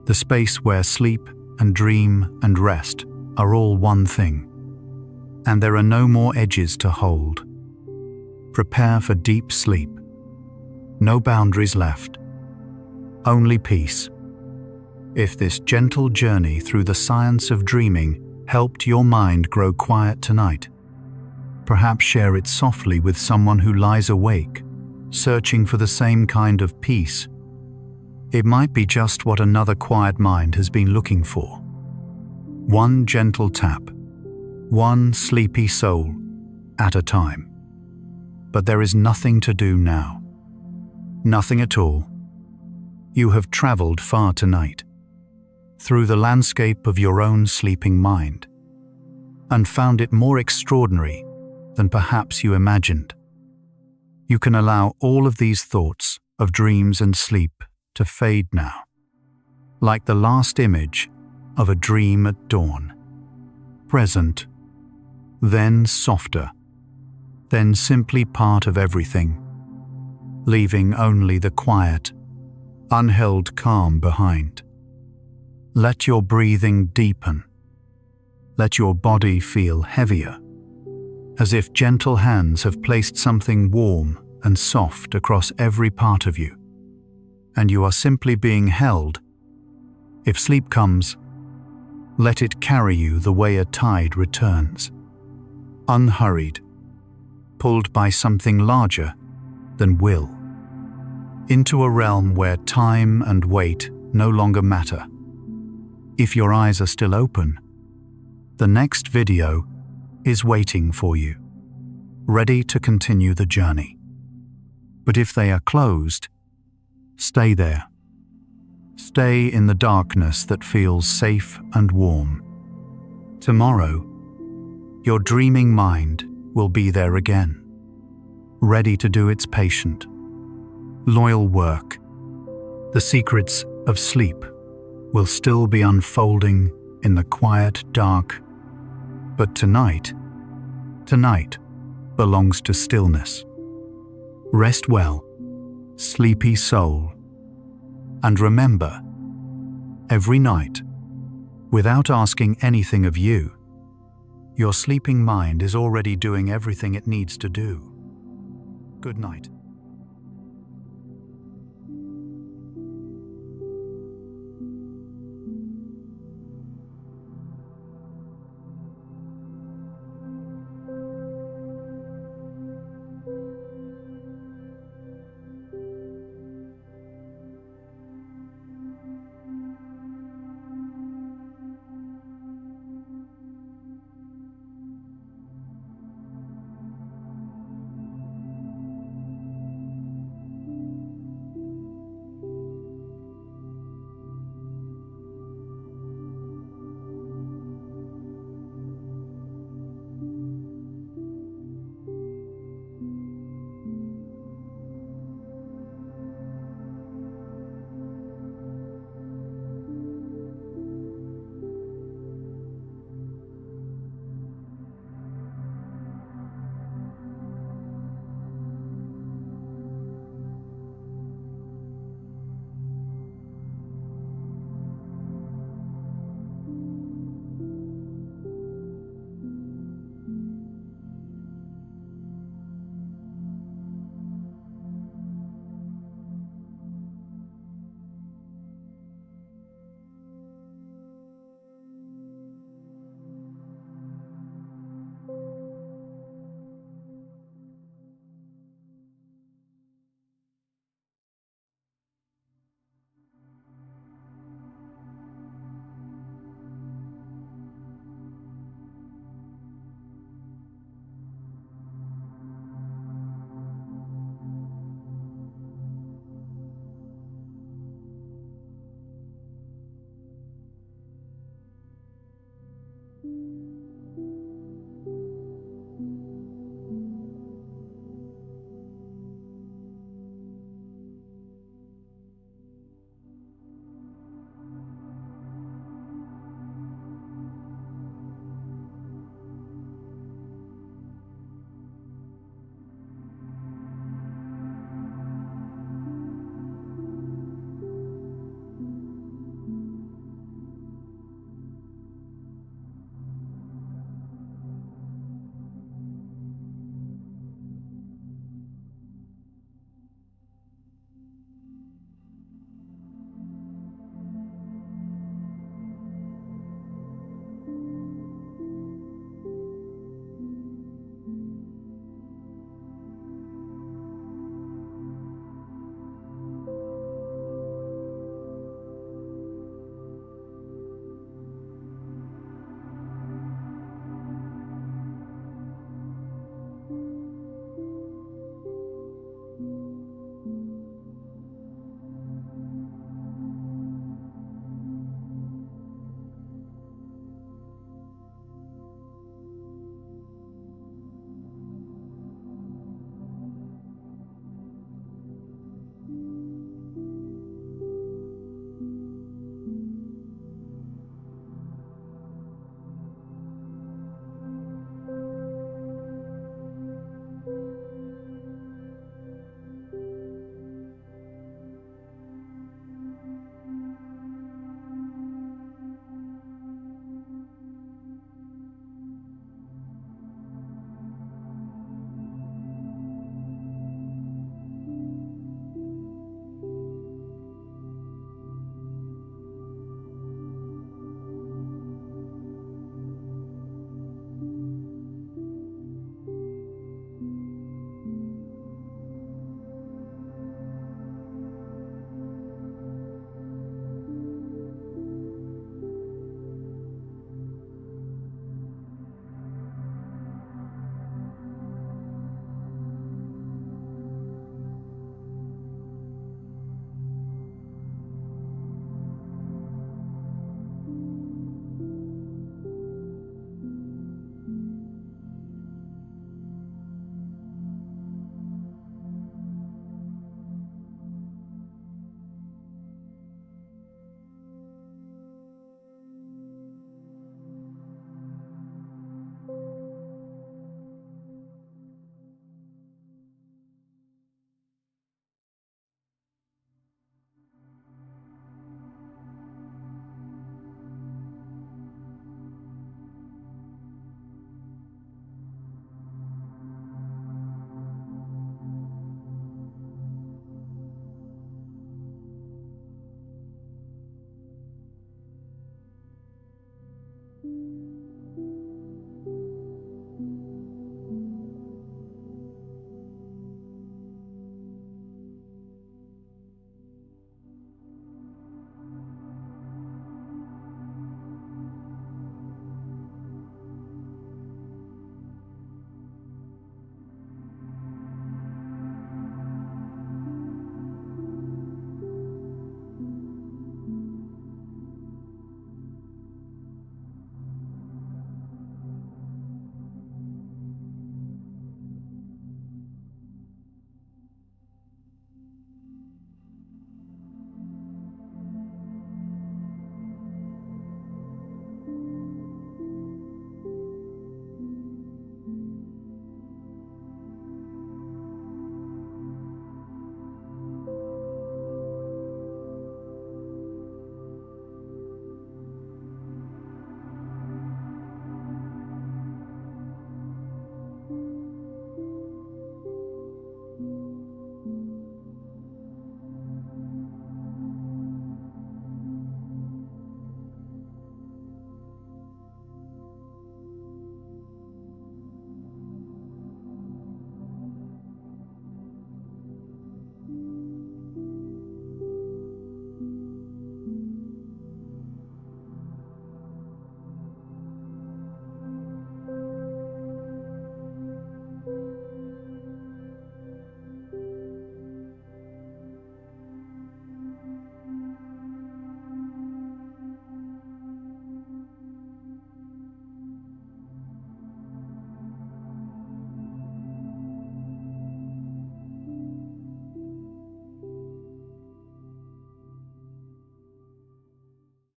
the space where sleep and dream and rest are all one thing, and there are no more edges to hold. Prepare for deep sleep. No boundaries left, only peace. If this gentle journey through the science of dreaming helped your mind grow quiet tonight, perhaps share it softly with someone who lies awake, searching for the same kind of peace. It might be just what another quiet mind has been looking for. One gentle tap, one sleepy soul at a time. But there is nothing to do now. Nothing at all. You have traveled far tonight, through the landscape of your own sleeping mind, and found it more extraordinary than perhaps you imagined. You can allow all of these thoughts of dreams and sleep to fade now, like the last image of a dream at dawn. Present, then softer, then simply part of everything, leaving only the quiet, unheld calm behind. Let your breathing deepen. Let your body feel heavier, as if gentle hands have placed something warm and soft across every part of you, and you are simply being held. If sleep comes, let it carry you the way a tide returns, unhurried, pulled by something larger than will, into a realm where time and weight no longer matter. If your eyes are still open, the next video is waiting for you, ready to continue the journey. But if they are closed, stay there. Stay in the darkness that feels safe and warm. Tomorrow, your dreaming mind will be there again, ready to do its patient, loyal work. The secrets of sleep will still be unfolding in the quiet dark, but tonight belongs to stillness. Rest well, sleepy soul, and remember, every night, without asking anything of you, your sleeping mind is already doing everything it needs to do. Good night.